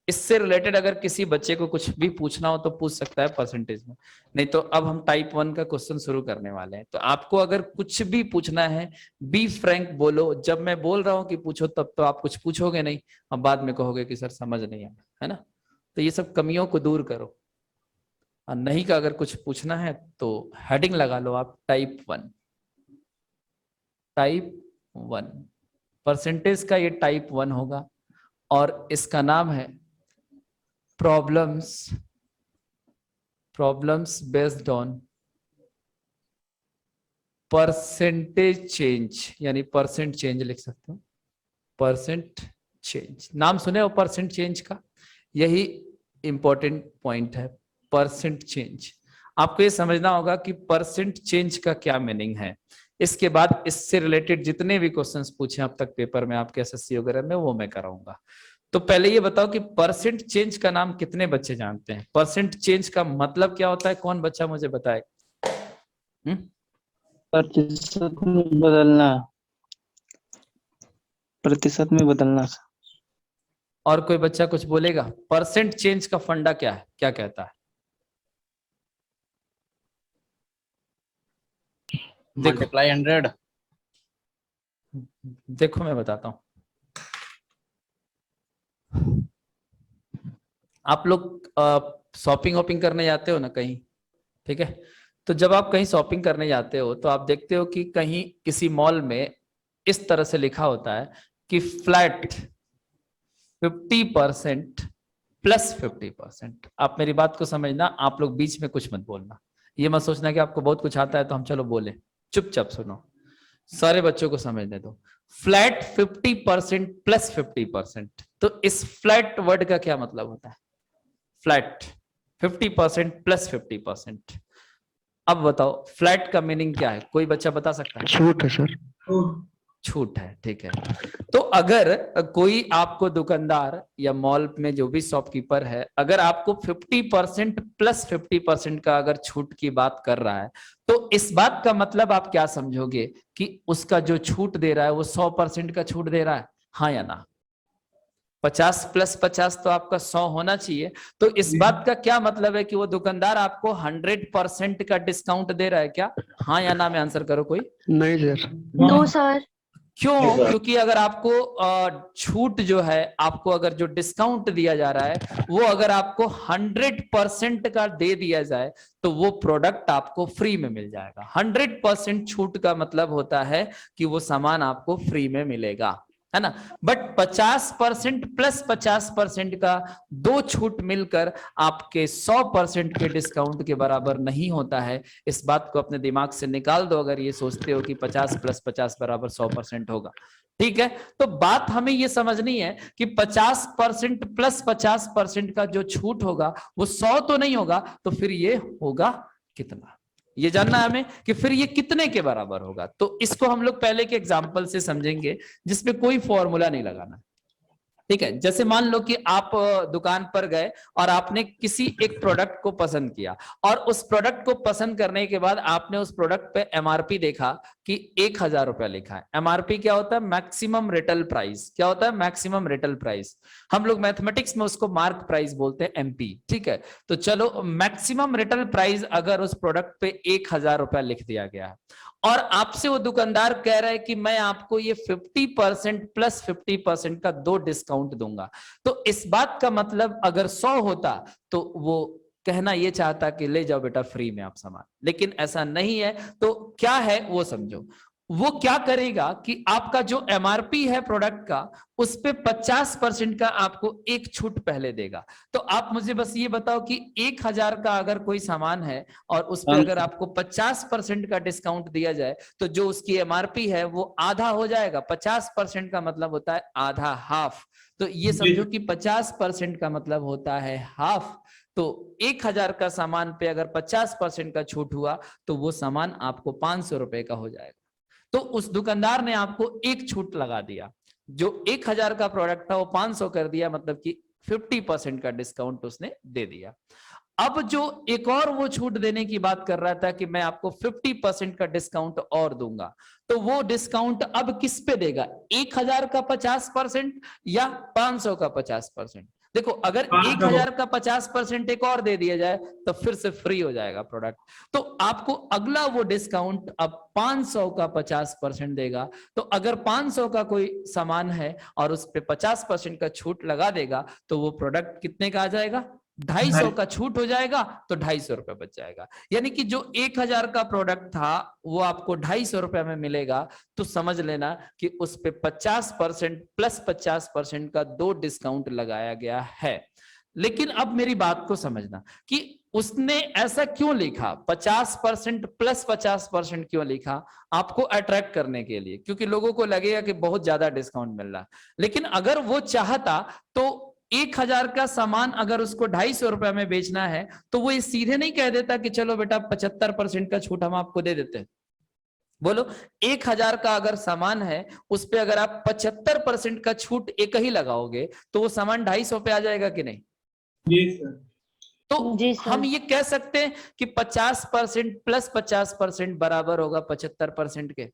इससे रिलेटेड अगर किसी बच्चे को कुछ भी पूछना हो तो पूछ सकता है परसेंटेज में। नहीं तो अब हम टाइप 1 का क्वेश्चन शुरू करने वाले हैं। तो आपको अगर कुछ भी पूछना है, बी फ्रैंक बोलो। जब मैं बोल रहा हूं कि पूछो तब तो आप कुछ पूछोगे नहीं, अब बाद में कहोगे कि सर समझ नहीं आया, है ना? तो ये सब कमियों को दूर करो। और नहीं का अगर कुछ पूछना है तो हेडिंग लगा लो आप, टाइप 1। टाइप 1 परसेंटेज का ये टाइप 1 होगा, और इसका नाम है problems based on percentage change, यानी परसेंट चेंज लिख सकते हो। परसेंट चेंज नाम सुने हो परसेंट चेंज का? यही इंपॉर्टेंट पॉइंट है, परसेंट चेंज। आपको ये समझना होगा कि परसेंट चेंज का क्या मीनिंग है। इसके बाद इससे रिलेटेड जितने भी क्वेश्चंस पूछे अब तक पेपर में आपके एसएससी वगैरह में, वो मैं कराऊंगा। तो पहले ये बताओ कि परसेंट चेंज का नाम कितने बच्चे जानते हैं? परसेंट चेंज का मतलब क्या होता है? कौन बच्चा मुझे बताए? प्रतिशत में बदलना, प्रतिशत में बदलना। और कोई बच्चा कुछ बोलेगा? परसेंट चेंज का फंडा क्या है, क्या कहता है? मल्टीप्लाई 100। देखो मैं बताता हूं। आप लोग शॉपिंग वॉपिंग करने जाते हो ना कहीं, ठीक है? तो जब आप कहीं शॉपिंग करने जाते हो तो आप देखते हो कि कहीं किसी मॉल में इस तरह से लिखा होता है कि फ्लैट 50% प्लस 50%। आप मेरी बात को समझना, आप लोग बीच में कुछ मत बोलना, ये मत सोचना कि आपको बहुत कुछ आता है तो हम चलो बोले, चुपचाप सुनो, सारे बच्चों को समझने दो। फ्लैट 50% प्लस 50%, तो इस फ्लैट वर्ड का क्या मतलब होता है? Flat 50% plus 50%। अब बताओ फ्लैट का मीनिंग क्या है, कोई बच्चा बता सकता है? छूट है सर। छूट है, ठीक है। तो अगर कोई आपको दुकानदार या मॉल में जो भी शॉपकीपर है, अगर आपको 50% प्लस 50% का अगर छूट की बात कर रहा है, तो इस बात का मतलब आप क्या समझोगे कि उसका जो छूट दे रहा है वो 100% का छूट दे रहा है, हाँ या ना? 50 प्लस 50 तो आपका 100 होना चाहिए। तो इस बात का क्या मतलब है कि वो दुकानदार आपको 100% का डिस्काउंट दे रहा है क्या? हाँ या ना में आंसर करो कोई। नहीं सर। No sir. क्यों? क्योंकि अगर आपको छूट जो है, आपको अगर जो डिस्काउंट दिया जा रहा है वो अगर आपको 100% का दे दिया जाए तो वो प्रोडक्ट आपको फ्री में मिल जाएगा। 100% छूट का मतलब होता है कि वो सामान आपको फ्री में मिलेगा, है ना। बट 50% प्लस 50% का दो छूट मिलकर आपके 100% के डिस्काउंट के बराबर नहीं होता है। इस बात को अपने दिमाग से निकाल दो अगर ये सोचते हो कि 50 प्लस 50 बराबर 100% होगा, ठीक है। तो बात हमें ये समझनी है कि 50% प्लस 50% का जो छूट होगा वो 100 तो नहीं होगा, तो फिर ये होगा कितना, ये जानना है हमें कि फिर ये कितने के बराबर होगा। तो इसको हम लोग पहले के एग्जांपल से समझेंगे जिसमें कोई फॉर्मूला नहीं लगाना, ठीक है। जैसे मान लो कि आप दुकान पर गए और आपने किसी एक प्रोडक्ट को पसंद किया, और उस प्रोडक्ट को पसंद करने के बाद आपने उस प्रोडक्ट पे एमआरपी देखा कि 1000 रुपया लिखा है। एमआरपी क्या होता है? Maximum retail price. क्या होता है? Maximum retail price. हम लोग मैथमेटिक्स में उसको मार्क प्राइस बोलते हैं, एमपी, ठीक है। तो चलो, मैक्सिमम रिटेल प्राइस अगर उस प्रोडक्ट पे 1000 रुपया लिख दिया गया है और आपसे वो दुकानदार कह रहा है कि मैं आपको ये 50% प्लस 50% का दो डिस्काउंट दूंगा, तो इस बात का मतलब अगर 100 होता तो वो कहना ये चाहता कि ले जाओ बेटा फ्री में आप सामान, लेकिन ऐसा नहीं है। तो क्या है वो समझो। वो क्या करेगा कि आपका जो एमआरपी है प्रोडक्ट का, उस पे 50% का आपको एक छूट पहले देगा। तो आप मुझे बस ये बताओ कि 1000 का अगर कोई सामान है और उस पे अगर आपको 50% का डिस्काउंट दिया जाए तो जो उसकी एमआरपी है वो आधा हो जाएगा। 50% का मतलब होता है आधा, हाफ। तो ये समझो कि 50% का मतलब होता है हाफ। तो 1000 का सामान पे अगर 50% का छूट हुआ तो वो सामान आपको 500 रुपए का हो जाएगा। तो उस दुकानदार ने आपको एक छूट लगा दिया, जो 1000 का प्रोडक्ट था वो 500 कर दिया, मतलब कि 50% का डिस्काउंट उसने दे दिया। अब जो एक और वो छूट देने की बात कर रहा था कि मैं आपको 50% का डिस्काउंट और दूंगा, तो वो डिस्काउंट अब किस पे देगा? 1000 का 50% या 500 का 50%? देखो, अगर 1000 का 50% एक और दे दिया जाए तो फिर से फ्री हो जाएगा प्रोडक्ट। तो आपको अगला वो डिस्काउंट अब 500 का 50% देगा। तो अगर 500 का कोई सामान है और उस पे 50% का छूट लगा देगा तो वो प्रोडक्ट कितने का आ जाएगा? 250 का छूट हो जाएगा, तो 250 रुपए बच जाएगा। यानी कि जो 1000 का प्रोडक्ट था वो आपको 250 रुपए में मिलेगा। तो समझ लेना कि उस पे 50% प्लस 50% का दो डिस्काउंट लगाया गया है। लेकिन अब मेरी बात को समझना कि उसने ऐसा क्यों लिखा, 50% प्लस 50% क्यों लिखा? आपको अट्रैक्ट करने के लिए, क्योंकि लोगों को लगेगा कि बहुत ज्यादा डिस्काउंट मिल रहा है। लेकिन अगर वो चाहता तो 1000 का सामान अगर उसको 250 रुपए में बेचना है तो वो ये सीधे नहीं कह देता कि चलो बेटा 75% का छूट हम आपको दे देते हैं। बोलो, 1000 का अगर सामान है उस पे अगर आप 75% का छूट एक ही लगाओगे तो वो सामान 250 पे आ जाएगा कि नहीं? जी सर। तो जी सर। हम ये कह सकते हैं कि 50% प्लस 50% बराबर होगा 75% के,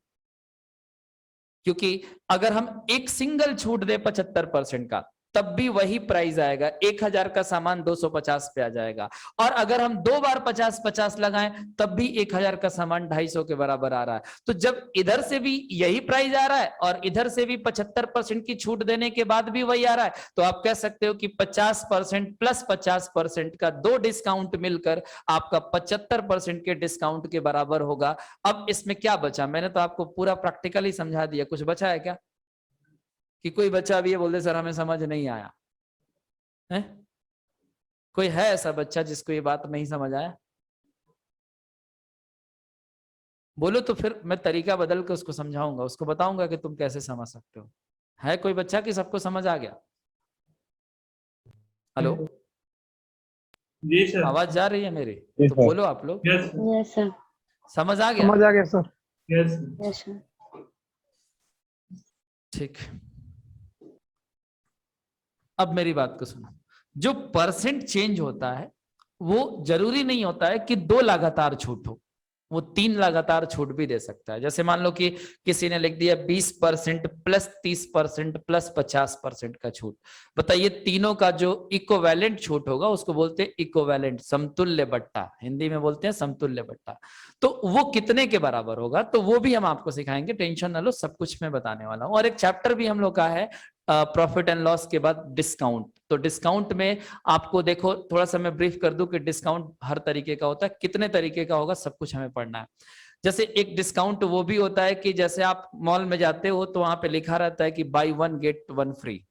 क्योंकि अगर हम एक सिंगल छूट दे 75% का तब भी वही प्राइस आएगा, 1000 का सामान 250 पे आ जाएगा। और अगर हम दो बार 50-50 लगाएं तब भी 1000 का सामान 250 के बराबर आ रहा है। तो जब इधर से भी यही प्राइस आ रहा है और इधर से भी 75% की छूट देने के बाद भी वही आ रहा है, तो आप कह सकते हो कि 50% प्लस 50% का दो डिस्काउंट मिलकर आपका 75% के डिस्काउंट के बराबर होगा। अब इसमें क्या बचा? मैंने तो आपको पूरा प्रैक्टिकली समझा दिया, कुछ बचा है क्या? कि कोई बच्चा भी ये बोल दे सर हमें समझ नहीं आया है? कोई है ऐसा बच्चा जिसको ये बात नहीं समझ आया? बोलो तो फिर मैं तरीका बदल के उसको समझाऊंगा, उसको बताऊंगा कि तुम कैसे समझ सकते हो। है कोई बच्चा कि सबको समझ आ गया? हेलो, जी सर। आवाज जा रही है मेरी? जी तो सर। बोलो आप लोग, यस सर। Yes sir. समझ आ गया? समझ आ गया sir. Yes sir. Yes sir. ठीक, अब मेरी बात को सुनो। जो परसेंट चेंज होता है वो जरूरी नहीं होता है कि 2 लगातार छूट हो, वो 3 लगातार छूट भी दे सकता है। जैसे मान लो कि किसी ने लिख दिया 20% प्लस 30% प्लस 50% का छूट। बताइए तीनों का जो इक्विवेलेंट छूट होगा उसको बोलते हैं इक्विवेलेंट, समतुल्य बट्टा, हिंदी में बोलते हैं समतुल्य बट्टा। तो वो कितने के बराबर होगा तो वो भी हम आपको सिखाएंगे, टेंशन ना लो, सब कुछ मैं बताने वाला हूं। और एक चैप्टर भी हम लोग का है प्रॉफिट एंड लॉस के बाद डिस्काउंट। तो डिस्काउंट में आपको देखो थोड़ा सा मैं ब्रीफ कर दूं कि डिस्काउंट हर तरीके का होता है, कितने तरीके का होगा सब कुछ हमें पढ़ना है। जैसे एक डिस्काउंट वो भी होता है कि जैसे आप मॉल में जाते हो तो वहां पे लिखा रहता है कि buy 1 get 1 free,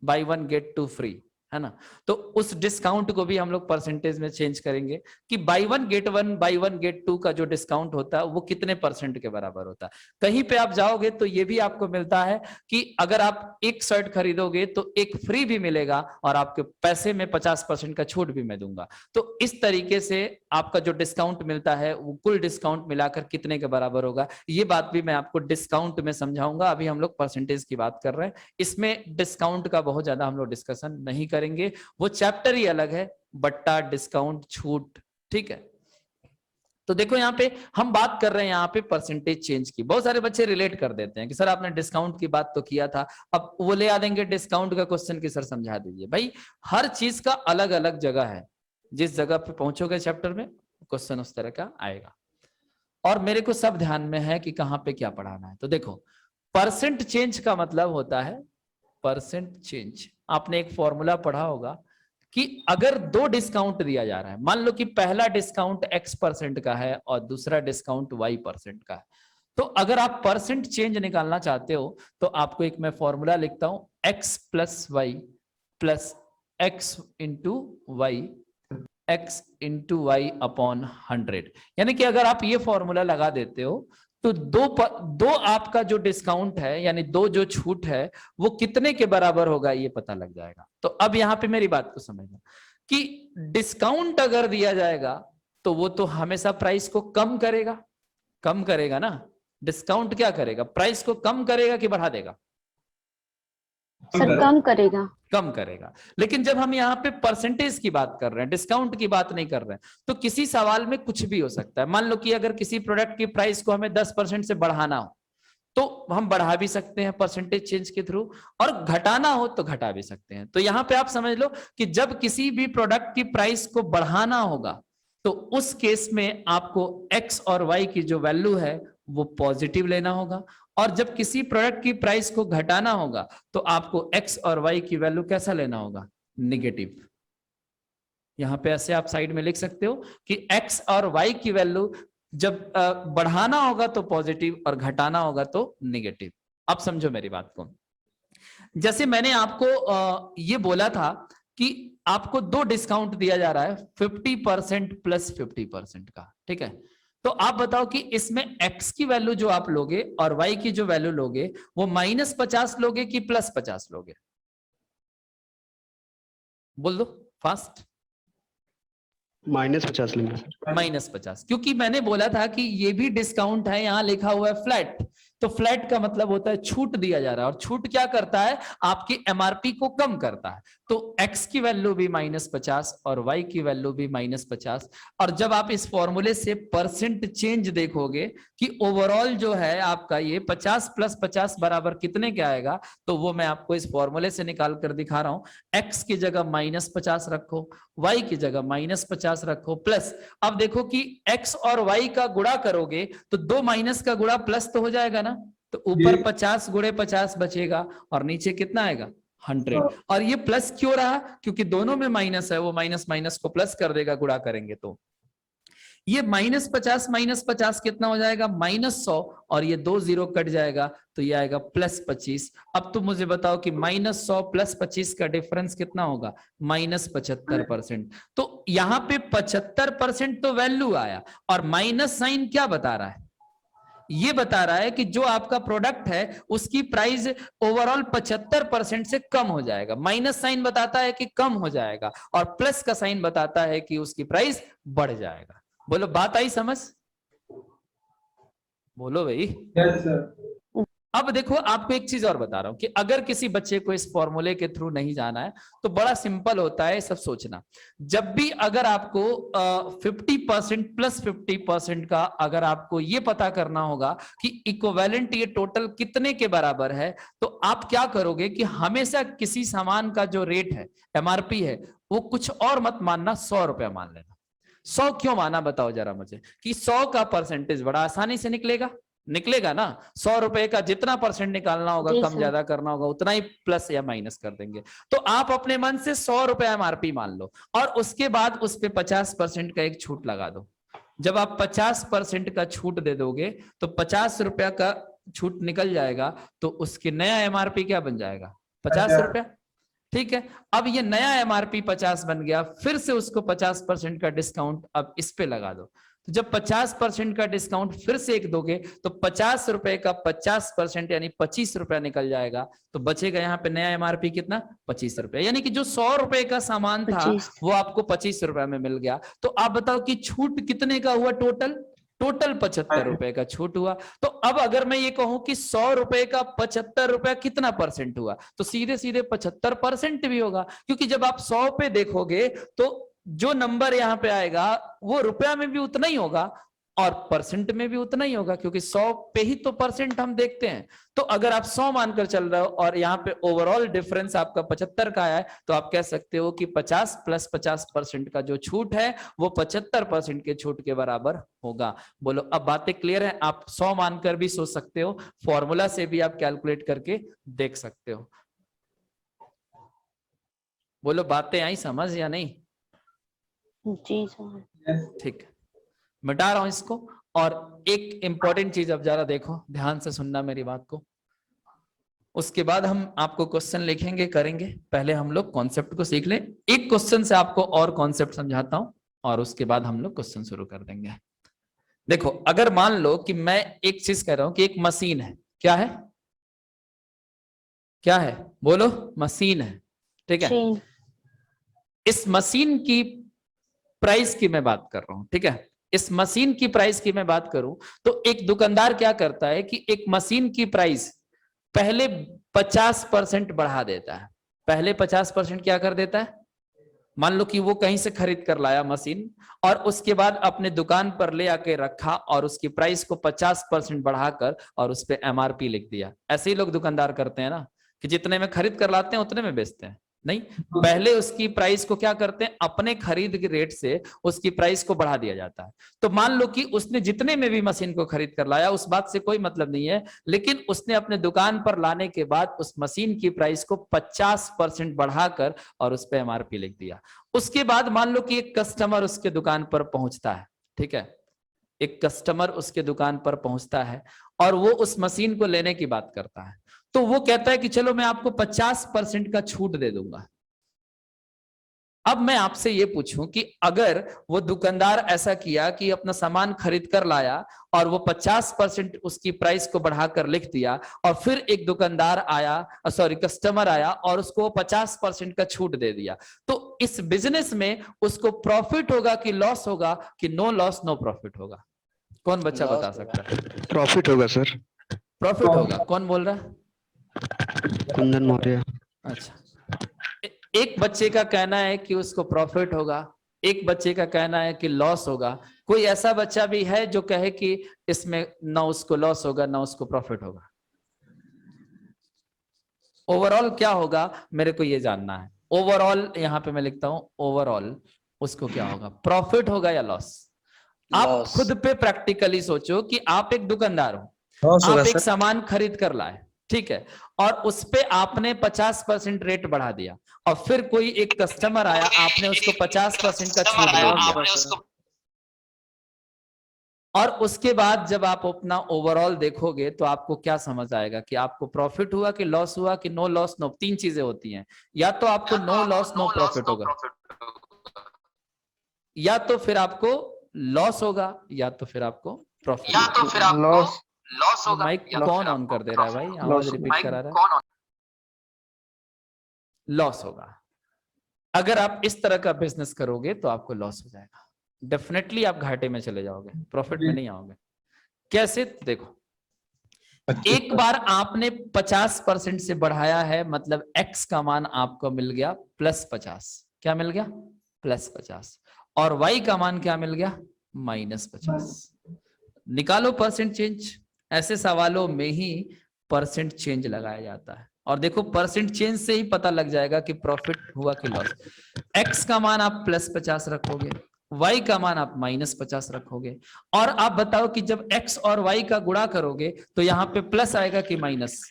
buy 1 get 2 free, है ना। तो उस डिस्काउंट को भी हम लोग परसेंटेज में चेंज करेंगे कि बाई 1 गेट 1 बाई 1 गेट 2 का जो डिस्काउंट होता है वो कितने परसेंट के बराबर होता है। कहीं पे आप जाओगे तो ये भी आपको मिलता है कि अगर आप एक शर्ट खरीदोगे तो एक फ्री भी मिलेगा और आपके पैसे में 50% का छूट भी मैं दूंगा। तो इस तरीके से आपका जो डिस्काउंट मिलता है वो कुल डिस्काउंट मिलाकर कितने के बराबर होगा, ये बात भी मैं आपको डिस्काउंट में समझाऊंगा। अभी हम लोग परसेंटेज की बात कर रहे हैं, इसमें डिस्काउंट का बहुत ज्यादा हम लोग डिस्कशन नहीं करेंगे, वो चैप्टर ही अलग है, बट्टा, डिस्काउंट, छूट, ठीक है। तो देखो यहाँ पे हम बात कर रहे हैं यहाँ पे परसेंटेज चेंज की। बहुत सारे बच्चे रिलेट कर देते हैं कि सर आपने डिस्काउंट की बात तो किया था, अब वो ले आ देंगे डिस्काउंट का क्वेश्चन कि सर समझा दीजिए। भाई हर चीज का अलग अलग जगह है, जिस जगह पे पहुंचोगे चैप्टर में क्वेश्चन उस तरह का आएगा। और मेरे को सब ध्यान में है कि कहाँ पे क्या पढ़ाना है। तो देखो परसेंट चेंज का मतलब होता है, परसेंट चेंज आपने एक फॉर्मूला पढ़ा होगा कि अगर 2 डिस्काउंट दिया जा रहा है, मान लो कि पहला डिस्काउंट X% का है और दूसरा डिस्काउंट Y% का है, तो अगर आप परसेंट चेंज निकालना चाहते हो तो आपको एक मैं फॉर्मूला लिखता हूं, X plus y plus X into y, X into y upon 100। यानी कि अगर आप ये फॉर्मूला लगा देते हो तो दो आपका जो डिस्काउंट है यानी 2 जो छूट है वो कितने के बराबर होगा ये पता लग जाएगा। तो अब यहां पे मेरी बात को समझना कि डिस्काउंट अगर दिया जाएगा तो वो तो हमेशा प्राइस को कम करेगा, कम करेगा ना। डिस्काउंट क्या करेगा, प्राइस को कम करेगा कि बढ़ा देगा? सर कम करेगा। कम करेगा। लेकिन जब हम यहाँ पे परसेंटेज की बात कर रहे हैं, डिस्काउंट की बात नहीं कर रहे हैं, तो किसी सवाल में कुछ भी हो सकता है। मान लो कि अगर किसी प्रोडक्ट की प्राइस को हमें 10% से बढ़ाना हो तो हम बढ़ा भी सकते हैं परसेंटेज चेंज के थ्रू, और घटाना हो तो घटा भी सकते हैं। तो यहाँ पे आप समझ लो कि जब किसी भी प्रोडक्ट की प्राइस को बढ़ाना होगा तो उस केस में आपको X और Y की जो वैल्यू है वो पॉजिटिव लेना होगा, और जब किसी प्रोडक्ट की प्राइस को घटाना होगा तो आपको X और Y की वैल्यू कैसा लेना होगा, निगेटिव। यहां पे ऐसे आप साइड में लिख सकते हो कि X और Y की वैल्यू जब बढ़ाना होगा तो पॉजिटिव और घटाना होगा तो निगेटिव। अब समझो मेरी बात को। जैसे मैंने आपको ये बोला था कि आपको 2 डिस्काउंट दिया जा रहा है 50% प्लस 50% का, ठीक है। तो आप बताओ कि इसमें X की वैल्यू जो आप लोगे और Y की जो वैल्यू लोगे वो -50 लोगे कि +50 लोगे? बोल दो फास्ट। -50 लेंगे सर। -50, क्योंकि मैंने बोला था कि ये भी डिस्काउंट है, यहां लिखा हुआ है फ्लैट। तो फ्लैट का मतलब होता है छूट दिया जा रहा है, और छूट क्या करता है, आपकी एमआरपी को कम करता है। तो X की वैल्यू भी -50 और Y की वैल्यू भी -50। और जब आप इस फॉर्मूले से परसेंट चेंज देखोगे कि ओवरऑल जो है आपका ये 50 + 50 बराबर कितने के आएगा, तो वो मैं आपको इस फॉर्मूले से निकाल कर दिखा रहा हूं। X की जगह -50 रखो, Y की जगह -50 रखो, प्लस अब देखो कि X और Y का गुणा करोगे तो 2 माइनस का गुणा प्लस तो हो जाएगा ना, तो ऊपर 50 गुणे 50 बचेगा और नीचे कितना आएगा, 100। और ये प्लस क्यों रहा, क्योंकि दोनों में माइनस है, वो माइनस माइनस को प्लस कर देगा गुणा करेंगे तो। ये -50 कितना हो जाएगा, -100, और ये 2 0 कट जाएगा तो ये आएगा +25। अब तुम मुझे बताओ कि -100 + 25 का डिफरेंस कितना होगा, -75%। तो यहाँ पे 75% तो वैल्यू आया, और माइनस साइन क्या बता रहा है, ये बता रहा है कि जो आपका प्रोडक्ट है उसकी प्राइस ओवरऑल 75% से कम हो जाएगा। माइनस साइन बताता है कि कम हो जाएगा, और प्लस का साइन बताता है कि उसकी प्राइस बढ़ जाएगा। बोलो बात आई समझ, बोलो भाई। Yes sir. अब देखो आपको एक चीज और बता रहा हूं कि अगर किसी बच्चे को इस फॉर्मूले के थ्रू नहीं जाना है तो बड़ा सिंपल होता है सब सोचना। जब भी अगर आपको 50% + 50% का अगर आपको ये पता करना होगा कि इक्विवेलेंट ये टोटल कितने के बराबर है, तो आप क्या करोगे कि हमेशा किसी सामान का जो रेट है, MRP है, वो कुछ और मत मानना, 100 रुपया मान लेना। 100 क्यों माना बताओ जरा मुझे, कि 100 का परसेंटेज बड़ा आसानी से निकलेगा ना। 100 रुपए का जितना परसेंट निकालना होगा, कम ज्यादा करना होगा, उतना ही प्लस या माइनस कर देंगे। तो आप अपने मन से 100 रुपए MRP मान लो, और उसके बाद उस पे 50% का एक छूट लगा दो। जब आप 50% का छूट दे दोगे तो 50 रुपया का छूट निकल जाएगा, तो उसके नया MRP क्या बन जाएगा, 50 रुपया। ठीक है, अब ये नया MRP 50 बन गया, फिर से उसको 50% का डिस्काउंट अब इस पे लगा दो। तो जब 50% का डिस्काउंट फिर से एक दोगे तो 50 रुपए का 50% यानी 25 रुपया निकल जाएगा। तो बचेगा यहाँ पे नया MRP कितना, 25 रुपया। यानी कि जो 100 रुपए का सामान था 25। वो आपको 25 रुपए में मिल गया। तो आप बताओ कि छूट कितने का हुआ, टोटल 75 रुपए का छूट हुआ। तो अब अगर मैं ये कहूं कि 100 रुपए का 75 रुपया कितना परसेंट हुआ, तो सीधे सीधे 75% भी होगा, क्योंकि जब आप 100 पे देखोगे तो जो नंबर यहां पे आएगा वो रुपया में भी उतना ही होगा और परसेंट में भी उतना ही होगा, क्योंकि 100 पे ही तो परसेंट हम देखते हैं। तो अगर आप 100 मानकर चल रहे हो और यहाँ पे ओवरऑल डिफरेंस आपका 75 का आया है, तो आप कह सकते हो कि 50 + 50% का जो छूट है वो 75% के छूट के बराबर होगा। बोलो अब बातें क्लियर है। आप 100 मानकर भी सोच सकते हो, फॉर्मूला से भी आप कैलकुलेट करके देख सकते हो। बोलो बातें आई समझ या नहीं? जी सर। ठीक है, मिटा रहा हूं इसको। और एक इंपॉर्टेंट चीज अब जरा देखो, ध्यान से सुनना मेरी बात को। उसके बाद हम आपको क्वेश्चन लिखेंगे, करेंगे। पहले हम लोग कॉन्सेप्ट को सीख लें। एक क्वेश्चन से आपको और कॉन्सेप्ट समझाता हूं और उसके बाद हम लोग क्वेश्चन शुरू कर देंगे। देखो, अगर मान लो कि मैं एक चीज कह रहा हूं कि एक मशीन है। क्या है, क्या है बोलो, मशीन है। ठीक है, इस मशीन की प्राइस की मैं बात कर रहा हूं। ठीक है, इस मशीन की प्राइस की मैं बात करूं तो एक दुकानदार क्या करता है कि एक मशीन की प्राइस पहले 50% बढ़ा देता है। पहले 50% क्या कर देता है, मान लो कि वो कहीं से खरीद कर लाया मशीन और उसके बाद अपने दुकान पर ले आके रखा और उसकी प्राइस को 50% बढ़ाकर और उस पर MRP लिख दिया। ऐसे ही लोग दुकानदार करते हैं ना, कि जितने में खरीद कर लाते हैं उतने में बेचते हैं। नहीं, पहले उसकी प्राइस को क्या करते हैं, अपने खरीद के रेट से उसकी प्राइस को बढ़ा दिया जाता है। तो मान लो कि उसने जितने में भी मशीन को खरीद कर लाया, उस बात से कोई मतलब नहीं है, लेकिन उसने अपने दुकान पर लाने के बाद उस मशीन की प्राइस को 50% बढ़ाकर और उस पर MRP लिख दिया। उसके बाद मान लो कि एक कस्टमर उसके दुकान पर पहुंचता है। ठीक है, एक कस्टमर उसके दुकान पर पहुंचता है और वो उस मशीन को लेने की बात करता है। तो वो कहता है कि चलो मैं आपको 50% का छूट दे दूंगा। अब मैं आपसे ये पूछूं कि अगर वो दुकानदार ऐसा किया कि अपना सामान खरीद कर लाया और वो 50% उसकी प्राइस को बढ़ाकर लिख दिया और फिर एक दुकानदार आया, कस्टमर आया और उसको 50% का छूट दे दिया, तो इस बिजनेस में उसको प्रॉफिट होगा कि लॉस होगा, कि नो लॉस नो प्रॉफिट होगा? कौन बच्चा बता सकता है? प्रॉफिट होगा सर। प्रॉफिट होगा। कौन बोल रहा है? कुंदन मौर्य। अच्छा, एक बच्चे का कहना है कि उसको प्रॉफिट होगा, एक बच्चे का कहना है कि लॉस होगा। कोई ऐसा बच्चा भी है जो कहे कि इसमें ना उसको लॉस होगा ना उसको प्रॉफिट होगा? ओवरऑल क्या होगा मेरे को ये जानना है। ओवरऑल यहाँ पे मैं लिखता हूं, ओवरऑल उसको क्या होगा, प्रॉफिट होगा या लॉस? आप खुद पे प्रैक्टिकली सोचो कि आप एक दुकानदार हो, आप एक सामान खरीद कर लाए, ठीक है, और उस पे आपने 50% रेट बढ़ा दिया और फिर कोई एक कस्टमर आया, आपने उसको 50% का छूट दे दिया। और उसके बाद जब आप अपना ओवरऑल देखोगे तो आपको क्या समझ आएगा कि आपको प्रॉफिट हुआ कि लॉस हुआ कि नो लॉस नो, तीन चीजें होती हैं, या तो आपको नो लॉस नो प्रॉफिट होगा, या तो फिर आपको लॉस होगा, या तो फिर आपको प्रॉफिट, या तो फिर आपको लॉस होगा। माइक कौन ऑन कर दे रहा है भाई, आवाज रिपीट करा रहा है। लॉस होगा। अगर आप इस तरह का बिजनेस करोगे तो आपको लॉस हो जाएगा, डेफिनेटली आप घाटे में चले जाओगे, प्रॉफिट में नहीं आओगे। कैसे? देखो, एक बार आपने 50% से बढ़ाया है, मतलब x का मान आपको मिल गया +50। क्या मिल गया? +50। और y का मान क्या मिल गया? -50। निकालो परसेंट चेंज। ऐसे सवालों में ही परसेंट चेंज लगाया जाता है। और देखो, परसेंट चेंज से ही पता लग जाएगा कि प्रॉफिट हुआ कि लॉस। x का मान आप +50 रखोगे, y का मान आप -50 रखोगे, और आप बताओ कि जब x और y का गुणा करोगे तो यहाँ पे प्लस आएगा कि माइनस?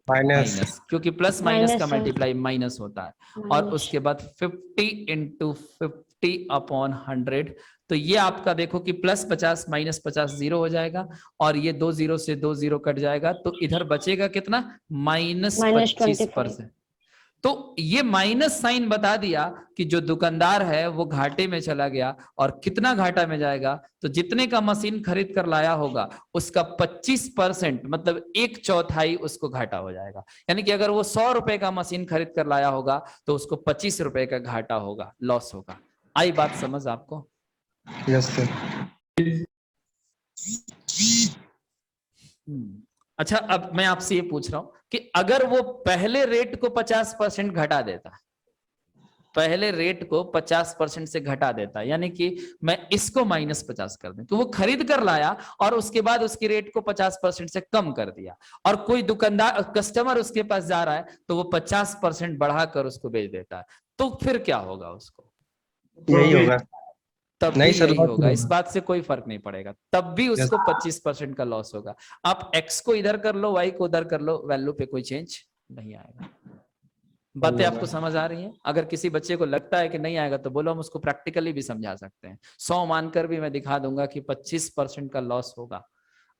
माइनस, क्योंकि प्लस माइनस का मल्टीप्लाई माइनस होता है। और उसके बाद 50 × 50/100, तो ये आपका देखो कि +50 -50 0 हो जाएगा, और ये 2 0 से 2 0 कट जाएगा, तो इधर बचेगा कितना? -25%। तो ये माइनस साइन बता दिया कि जो दुकानदार है वो घाटे में चला गया। और कितना घाटा में जाएगा? तो जितने का मशीन खरीद कर लाया होगा उसका 25%, मतलब 1/4 उसको घाटा हो जाएगा। यानी कि अगर वो 100 रुपए का मशीन खरीद कर लाया होगा तो उसको 25 रुपए का घाटा होगा, लॉस होगा। आई बात समझ आपको? Yes sir. अच्छा, अब मैं आपसे ये पूछ रहा हूं कि अगर वो पहले रेट को 50% घटा देता, पहले रेट को 50% से घटा देता, यानी कि मैं इसको -50 कर दूं, तो वो खरीद कर लाया और उसके बाद उसकी रेट को 50% से कम कर दिया, और कोई दुकानदार कस्टमर उसके पास जा रहा है तो वो 50% बढ़ाकर उसको बेच देता है, तो फिर क्या होगा उसको? यही होगा। तब नहीं भी सर, यही होगा, इस बात से कोई फर्क नहीं पड़ेगा, तब भी उसको 25% का लॉस होगा। आप x को इधर कर लो, y को उधर कर लो, वैल्यू पे कोई चेंज नहीं आएगा। बातें आपको समझ आ रही हैं? अगर किसी बच्चे को लगता है कि नहीं आएगा तो बोलो, हम उसको प्रैक्टिकली भी समझा सकते हैं। 100 मानकर भी मैं दिखा दूंगा कि 25% का लॉस होगा।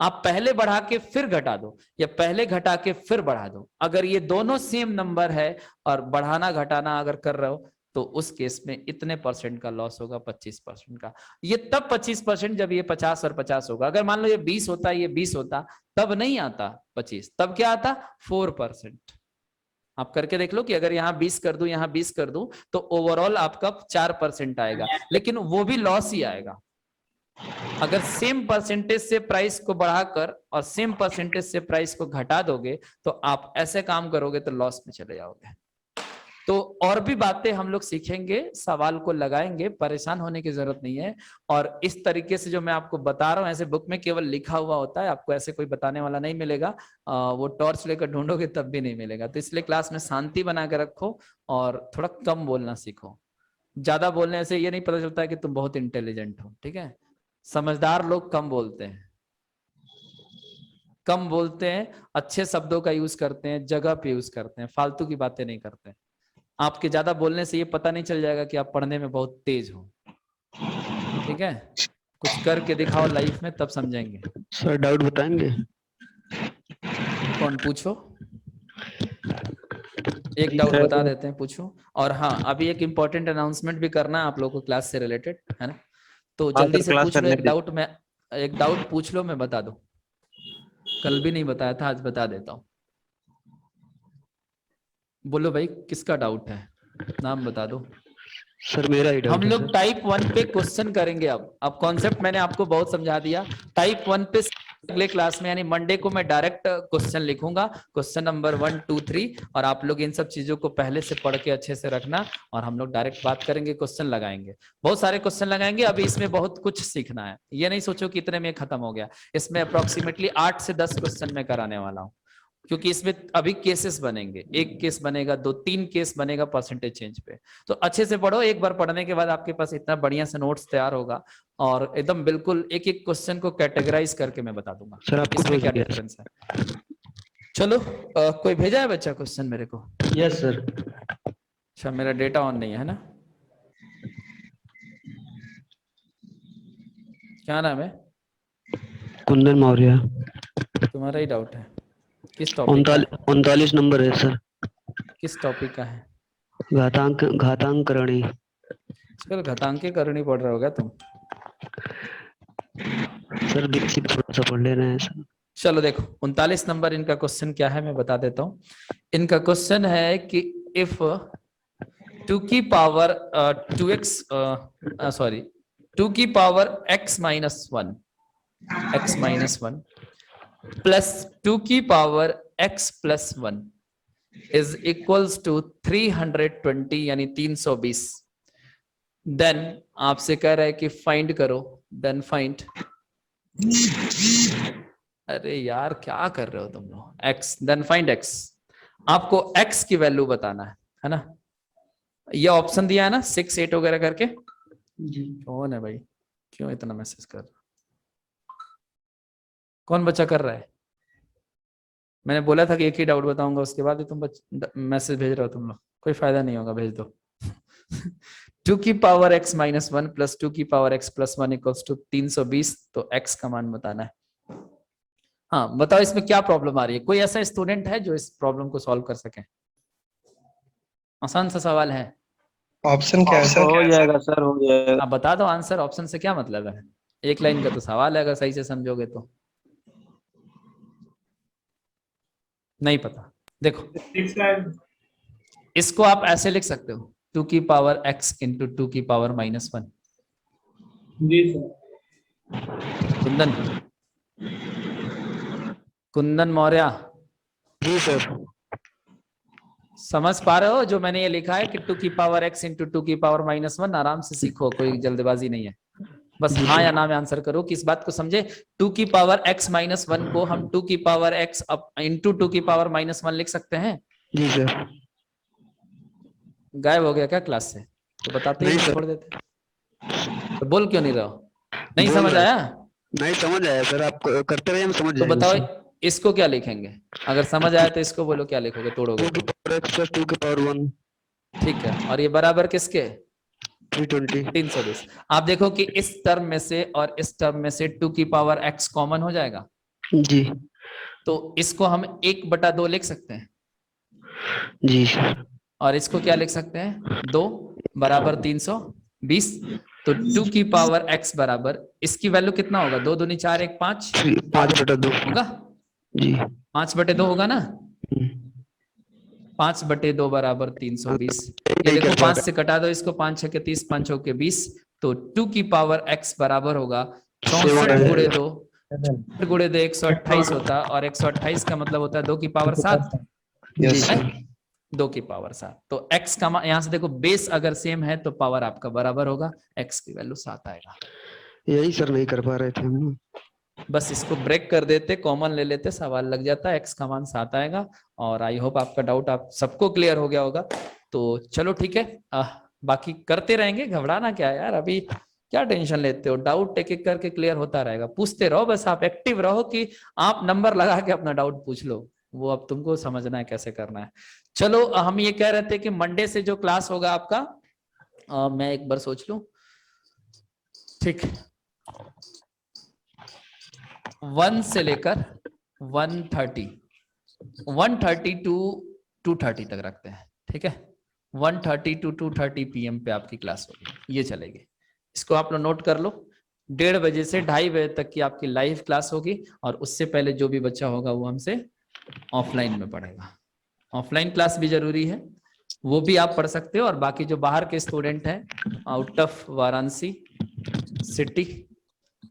आप पहले बढ़ा के फिर घटा दो, या पहले घटा के फिर बढ़ा दो। अगर ये दोनों सेम नंबर है और बढ़ाना घटाना अगर कर रहे हो तो उस केस में इतने % का लॉस होगा, 25% का। ये तब 25% जब ये 50 और 50 होगा। अगर मान लो ये 20 होता, ये 20 होता, तब नहीं आता 25, तब क्या आता? 4%। आप करके देख लो कि अगर यहाँ 20 कर दूं, यहाँ 20 कर दूं, तो ओवरऑल आपका 4% आएगा, लेकिन वो भी लॉस ही आएगा। अगर सेम परसेंटेज से प्राइस को बढ़ाकर और सेम परसेंटेज से प्राइस को घटा दोगे तो आप ऐसे काम करोगे तो लॉस में चले जाओगे। तो और भी बातें हम लोग सीखेंगे, सवाल को लगाएंगे, परेशान होने की जरूरत नहीं है। और इस तरीके से जो मैं आपको बता रहा हूँ, ऐसे बुक में केवल लिखा हुआ होता है, आपको ऐसे कोई बताने वाला नहीं मिलेगा। वो टॉर्च लेकर ढूंढोगे तब भी नहीं मिलेगा। तो इसलिए क्लास में शांति बना के रखो और थोड़ा कम बोलना सीखो। ज्यादा बोलने से ये नहीं पता चलता है कि तुम बहुत इंटेलिजेंट हो, ठीक है? समझदार लोग कम बोलते हैं, कम बोलते हैं, अच्छे शब्दों का यूज करते हैं, जगह पे यूज करते हैं, फालतू की बातें नहीं करते हैं। आपके ज्यादा बोलने से ये पता नहीं चल जाएगा कि आप पढ़ने में बहुत तेज हो, ठीक है? कुछ करके दिखाओ लाइफ में, तब समझेंगे। सर डाउट बताएंगे? कौन? पूछो, एक डाउट बता देते हैं, पूछो। और हाँ, अभी एक इम्पोर्टेंट अनाउंसमेंट भी करना है आप लोगों को क्लास से रिलेटेड, है ना? तो जल्दी से पूछ लो, एक डाउट पूछ लो, मैं बता दूं। कल भी नहीं बताया था, आज बता देता हूँ। बोलो भाई, किसका डाउट है? नाम बता दो। सर मेरा ही डाउट हम है लोग सर। टाइप 1 पे क्वेश्चन करेंगे। अब कॉन्सेप्ट मैंने आपको बहुत समझा दिया। टाइप 1 पे अगले क्लास में यानी मंडे को मैं डायरेक्ट क्वेश्चन लिखूंगा, क्वेश्चन नंबर 1 2 3, और आप लोग इन सब चीजों को पहले से पढ़ के अच्छे से रखना, और हम लोग डायरेक्ट बात करेंगे, क्वेश्चन लगाएंगे, बहुत सारे क्वेश्चन लगाएंगे। अभी इसमें बहुत कुछ सीखना है, ये नहीं सोचो कि इतने में खत्म हो गया। इसमें अप्रोक्सीमेटली 8 से 10 क्वेश्चन मैं कराने वाला हूँ, क्योंकि इसमें अभी केसेस बनेंगे, एक केस बनेगा, 2-3 केस बनेगा परसेंटेज चेंज पे। तो अच्छे से पढ़ो, एक बार पढ़ने के बाद आपके पास इतना बढ़िया से नोट्स तैयार होगा, और एकदम बिल्कुल एक एक क्वेश्चन को कैटेगराइज करके मैं बता दूंगा सर आपको इसमें क्या डिफरेंस है। चलो, कोई भेजा है बच्चा क्वेश्चन मेरे को? Yes sir. अच्छा, मेरा डेटा ऑन नहीं है ना? क्या नाम है? कुंदन मौर्य। तुम्हारा ही डाउट है? किस टॉपिक का? 39 नंबर है सर। किस टॉपिक का है? घातांकरणी। आजकल घातांकी करनी पड़ रहा होगा तुम। सर बेसिक थोड़ा सा पढ़ ले रहे हैं सर। चलो देखो 39 नंबर इनका क्वेश्चन क्या है मैं बता देता हूँ। इनका क्वेश्चन है कि इफ 2 की पावर 2x सॉरी 2 की पावर x माइनस 1 प्लस 2 की power x plus 1 is equals to 320 यानी 320। देन आपसे कह रहा है कि फाइंड करो। देन फाइंड, अरे यार क्या कर रहे हो तुम लोग, x। देन फाइंड x, आपको x की वैल्यू बताना है ना। ये ऑप्शन दिया है ना 6 8 वगैरह करके। कौन है भाई, क्यों इतना मैसेज कर रहा? कौन बच्चा कर रहा है? मैंने बोला था कि एक ही डाउट बताऊंगा, उसके बाद ही तुम मैसेज भेज रहे हो तुम लोग। कोई फायदा नहीं होगा, भेज दो। 2 की पावर x माइनस 1 प्लस 2 की power x plus 1 equals to 320। तो x का मान बताना है। हाँ बताओ इसमें क्या प्रॉब्लम आ रही है? कोई ऐसा स्टूडेंट है जो इस प्रॉब्लम को सॉल्व कर सके? आसान सा सवाल है। ऑप्शन क्या है सर? हो जाएगा सर, हो जाएगा। आप बता दो आंसर। ऑप्शन से क्या मतलब है? एक लाइन का तो सवाल है, अगर सही से समझोगे तो। नहीं पता? देखो 6 है। इसको आप ऐसे लिख सकते हो 2 की पावर x इंटू 2 की पावर माइनस 1। जी सर। कुंदन मौर्य जी सर। समझ पा रहे हो जो मैंने ये लिखा है कि 2 की पावर x इंटू 2 की पावर माइनस 1? आराम से सीखो, कोई जल्दबाजी नहीं है। बस हाँ या ना में आंसर करो कि इस बात को समझे। 2 की पावर x माइनस 1 को हम 2 की पावर x इंटू 2 की पावर माइनस 1 लिख सकते हैं। जी सर। गायब हो गया क्या क्लास से? तो बताते ही नहीं सर। छोड़ देते। तो बोल क्यों नहीं रहो? नहीं बोल समझ रहे आया? नहीं समझ आया सर, आप करते रहिए हम समझ तो जाएंगे बताओ सर। इसको क्या लिखेंगे? अगर समझ आया तो इसको बोलो क्या लिखोगे, तोड़ोगे 2 की तो। पावर x प्लस 2 की पावर 1 ठीक है, और ये बराबर किसके? 320। 320। आप देखो कि इस टर्म में से और इस टर्म में से 2 की पावर x कॉमन हो जाएगा, जी तो इसको हम 1/2 लिख सकते हैं। जी और इसको क्या लिख सकते हैं? 2 बराबर 320। तो 2 की पावर x बराबर, इसकी वैल्यू कितना होगा? 2 दूनी 4 1 5 5/2 होगा। जी। 5/2 होगा ना। हम्म। 5/2 बराबर 320। ये नहीं देखो कर पा 5 से कटा दो इसको, 5 6 के 30, 5 6 के 20। तो 2 की पावर x बराबर होगा 64 गुणे 2 गुणे 2 128 होता, और 128 का मतलब होता है 2 की पावर 7। जी यस सर। 2 की पावर 7। तो x का यहां से देखो बेस अगर सेम है तो पावर आपका बराबर होगा, x की वैल्यू 7 आएगा। यही सर नहीं कर पा रहे थे हम। बस इसको ब्रेक कर देते, कॉमन ले लेते, सवाल लग जाता, x का मान 7 आएगा। और आई होप आपका डाउट आप सबको क्लियर हो गया होगा। तो चलो ठीक है, बाकी करते रहेंगे, घबराना क्या है यार, अभी क्या टेंशन लेते हो? डाउट एक एक करके क्लियर होता रहेगा, पूछते रहो, बस आप एक्टिव रहो कि आप नंबर लगा के अपना डाउट पूछ लो। वो अब तुमको समझना है कैसे करना है। चलो हम ये कह रहे थे कि मंडे से जो क्लास होगा आपका, मैं एक बार सोच लूं, ठीक, 1 से लेकर 130 टू 2:30 तक रखते हैं, ठीक है। 1:30 टू 2:30 PM पे आपकी क्लास होगी, ये चलेगी। इसको आप लोग नोट कर लो। 1:30 बजे से 2:30 बजे तक की आपकी लाइव क्लास होगी, और उससे पहले जो भी बच्चा होगा वो हमसे ऑफलाइन में पढ़ेगा। ऑफलाइन क्लास भी जरूरी है, वो भी आप पढ़ सकते हो। और बाकी जो बाहर के स्टूडेंट हैं आउट ऑफ वाराणसी सिटी,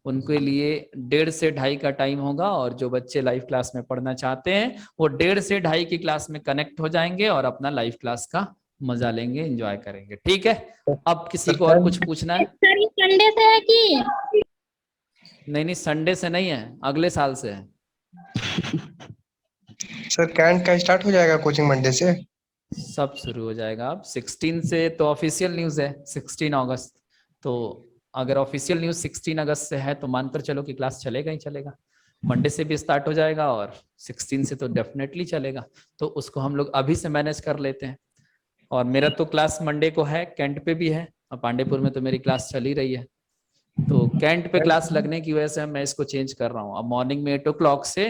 उनके लिए 1:30 से 2:30 का टाइम होगा। और जो बच्चे लाइव क्लास में पढ़ना चाहते हैं वो 1:30 से 2:30 की क्लास में कनेक्ट हो जाएंगे और अपना लाइव क्लास का मजा लेंगे, एंजॉय करेंगे, ठीक है। अब किसी को और कुछ पूछना है? सर ये संडे से है कि? नहीं संडे से नहीं है, अगले साल से है। सर कैंट का स्टार्ट हो जाएगा कोचिंग मंडे से? सब शुरू हो जाएगा अब 16 से। तो ऑफिशियल न्यूज है 16 अगस्त। तो अगर ऑफिशियल न्यूज 16 अगस्त से है तो मानकर चलो कि क्लास चलेगा ही चलेगा। मंडे से भी स्टार्ट हो जाएगा और 16 से तो डेफिनेटली चलेगा। तो उसको हम लोग अभी से मैनेज कर लेते हैं। और मेरा तो क्लास मंडे को है, कैंट पे भी है, और पांडेपुर में तो मेरी क्लास चल ही रही है। तो कैंट पे क्लास लगने की वजह से मैं इसको चेंज कर रहा हूँ। अब मॉर्निंग में 8 o'clock से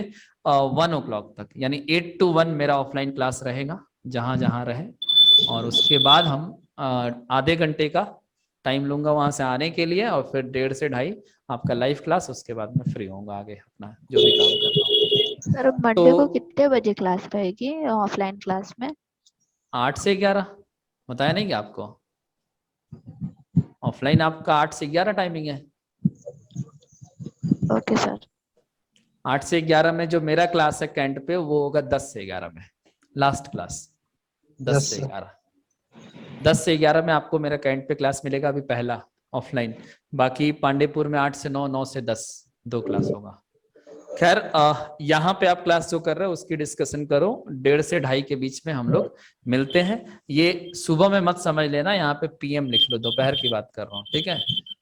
1 o'clock तक, यानी 8 to 1 मेरा ऑफलाइन क्लास रहेगा, जहां जहां रहे। और उसके बाद हम आधे घंटे का टाइम लूंगा वहां से आने के लिए, और फिर 1:30 से 2:30 आपका लाइव क्लास। उसके बाद मैं फ्री होऊंगा आगे अपना जो भी काम कर रहा हूँ। सर मंडे को कितने बजे क्लास रहेगी ऑफलाइन क्लास में? 8 से 11 बताया नहीं कि आपको, ऑफलाइन आपका 8 से 11 टाइमिंग है। Okay sir. 8 से 11 में जो मेरा क्लास है कैंट पे, वो होगा 10 से 11 में लास्ट क्लास। 10 से 11 10 से 11 में आपको मेरा कैंट पे क्लास मिलेगा, अभी पहला ऑफलाइन। बाकी पांडेपुर में 8 से 9, 9 से 10 2 क्लास होगा। खैर यहाँ पे आप क्लास जो कर रहे हो उसकी डिस्कशन करो। 1:30 से 2:30 के बीच में हम लोग मिलते हैं। ये सुबह में मत समझ लेना, यहाँ पे PM लिख लो, दोपहर की बात कर रहा हूँ, ठीक है।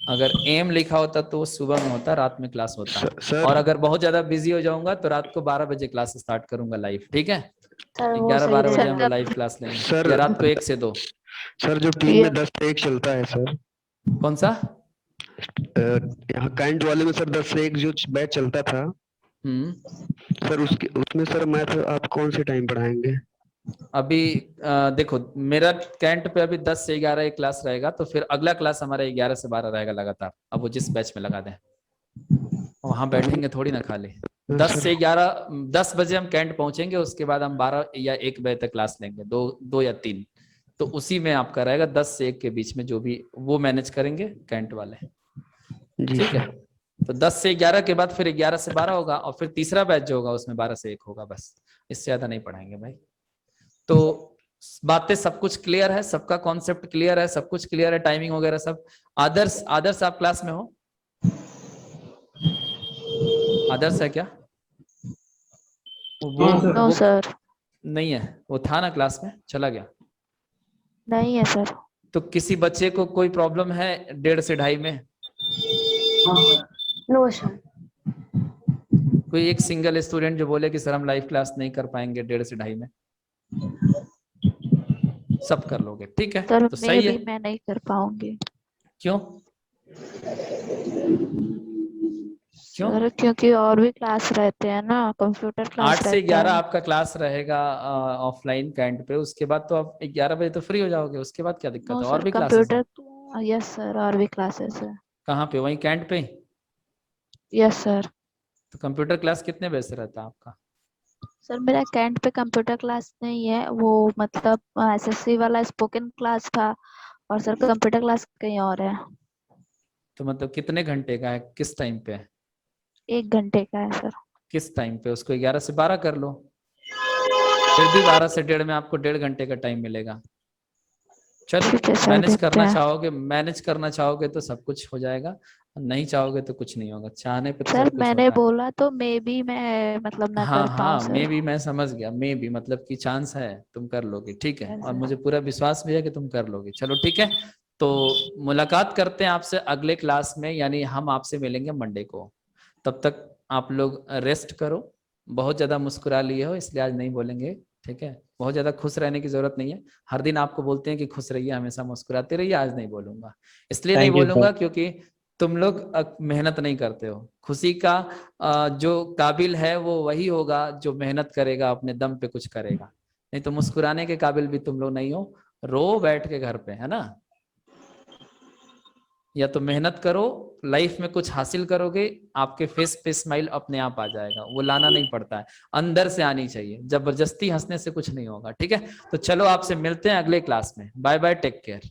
अगर AM लिखा होता तो वो सुबह में होता, रात में क्लास होता है। सर और अगर बहुत ज्यादा बिजी हो जाऊंगा तो रात को 12 बजे क्लास स्टार्ट करूंगा लाइव, ठीक है। सर वो 11-12 सही बजे रहेगा। हम लाइव क्लास लेंगे, सर- या रात को 1 से 2। सर जो टीम में 10 से 1 चलता है सर, कौन सा? यहाँ कैंट वाले में सर 10 से 1 जो बैच चलता था सर, उसमें सर मैथ आप कौन से टाइम पढ़ाएंगे? अभी देखो, मेरा कैंट पे अभी 10 से 11 एक क्लास रहेगा, तो फिर अगला क्लास हमारा 11 से 12 रहेगा लगातार। अब वो जिस बैच में लगा दें वहां बैठेंगे थोड़ी ना खाली। 10 से 11 10 बजे हम कैंट पहुंचेंगे, उसके बाद हम 12 या 1 बजे तक क्लास लेंगे, 2 या 3। तो उसी में आपका रहेगा 10 से 1 के बीच में, जो भी वो मैनेज करेंगे कैंट वाले, ठीक है। तो 10 से 11 के बाद फिर 11 से 12 होगा, और फिर तीसरा बैच जो होगा उसमें 12 से 1 होगा, बस इससे ज्यादा नहीं पढ़ाएंगे भाई। तो बातें सब कुछ क्लियर है, सबका कॉन्सेप्ट क्लियर है, सब कुछ क्लियर है, टाइमिंग वगैरह सब। आदर्श आप क्लास में हो? आदर्श है क्या? No sir. नहीं है, वो था ना क्लास में, चला गया? नहीं है सर। तो किसी बच्चे को कोई प्रॉब्लम है 1:30 से 2:30 में? No sir. कोई एक सिंगल स्टूडेंट जो बोले कि सर हम लाइव क्लास नहीं कर पाएंगे 1:30 से 2:30 में? सब कर लोगे, ठीक है। सर तो सही है। मैं नहीं कर पाऊंगी। क्यों? क्यों? सर क्योंकि और भी क्लास रहते हैं ना, कंप्यूटर क्लास 8 से रहता 11 है। आपका क्लास रहेगा ऑफलाइन कैंट पे। उसके बाद तो आप 11 बजे तो फ्री हो जाओगे, उसके बाद क्या दिक्कत नो है? और सर, भी क्लासेस है। कंप्यूटर यस सर, और भी क्लासेस है। कहाँ पे? वहीं कैंट पे? Yes sir. तो कंप्यूटर क्लास कितने बजे से रहता है आपका? सर मेरा कैंट पे कंप्यूटर क्लास नहीं है, वो मतलब SSC वाला स्पोकन क्लास था, और सर कंप्यूटर क्लास कहीं और है। तो मतलब कितने घंटे का है, किस टाइम पे है? 1 घंटे का है सर। किस टाइम पे? उसको 11 से 12 कर लो, फिर भी 12 से 1:30 में आपको 1.5 घंटे का टाइम मिलेगा। चलो, ठीक है सर, मैनेज देखते करना चाहोगे तो सब कुछ हो जाएगा, नहीं चाहोगे तो कुछ नहीं होगा। चाहने पे तो सर सब कुछ मैंने होता है। बोला तो मे बी मैं मतलब ना हाँ कर पाऊँ हाँ, सर। मे भी मैं समझ गया, मे भी मतलब कि चांस है तुम कर लोगे, ठीक है। Yes, और sir. मुझे पूरा विश्वास भी है कि तुम कर लोगे। चलो ठीक है, तो मुलाकात करते हैं आपसे अगले क्लास में, यानी हम आपसे मिलेंगे मंडे को। तब तक आप लोग रेस्ट करो। बहुत ज्यादा मुस्कुरा लिए हो इसलिए आज नहीं बोलेंगे, ठीक है। बहुत ज्यादा खुश रहने की जरूरत नहीं है। हर दिन आपको बोलते हैं कि खुश रहिए, हमेशा मुस्कुराते रहिए। आज नहीं बोलूंगा, इसलिए नहीं बोलूंगा क्योंकि तुम लोग मेहनत नहीं करते हो। खुशी का जो काबिल है वो वही होगा जो मेहनत करेगा, अपने दम पे कुछ करेगा। नहीं तो मुस्कुराने के काबिल भी तुम लोग नहीं हो। रो बैठ के घर पे, है ना। या तो मेहनत करो, लाइफ में कुछ हासिल करोगे, आपके फेस पे स्माइल अपने आप आ जाएगा। वो लाना नहीं पड़ता है, अंदर से आनी चाहिए। जबरदस्ती हंसने से कुछ नहीं होगा, ठीक है। तो चलो आपसे मिलते हैं अगले क्लास में। Bye bye, take care.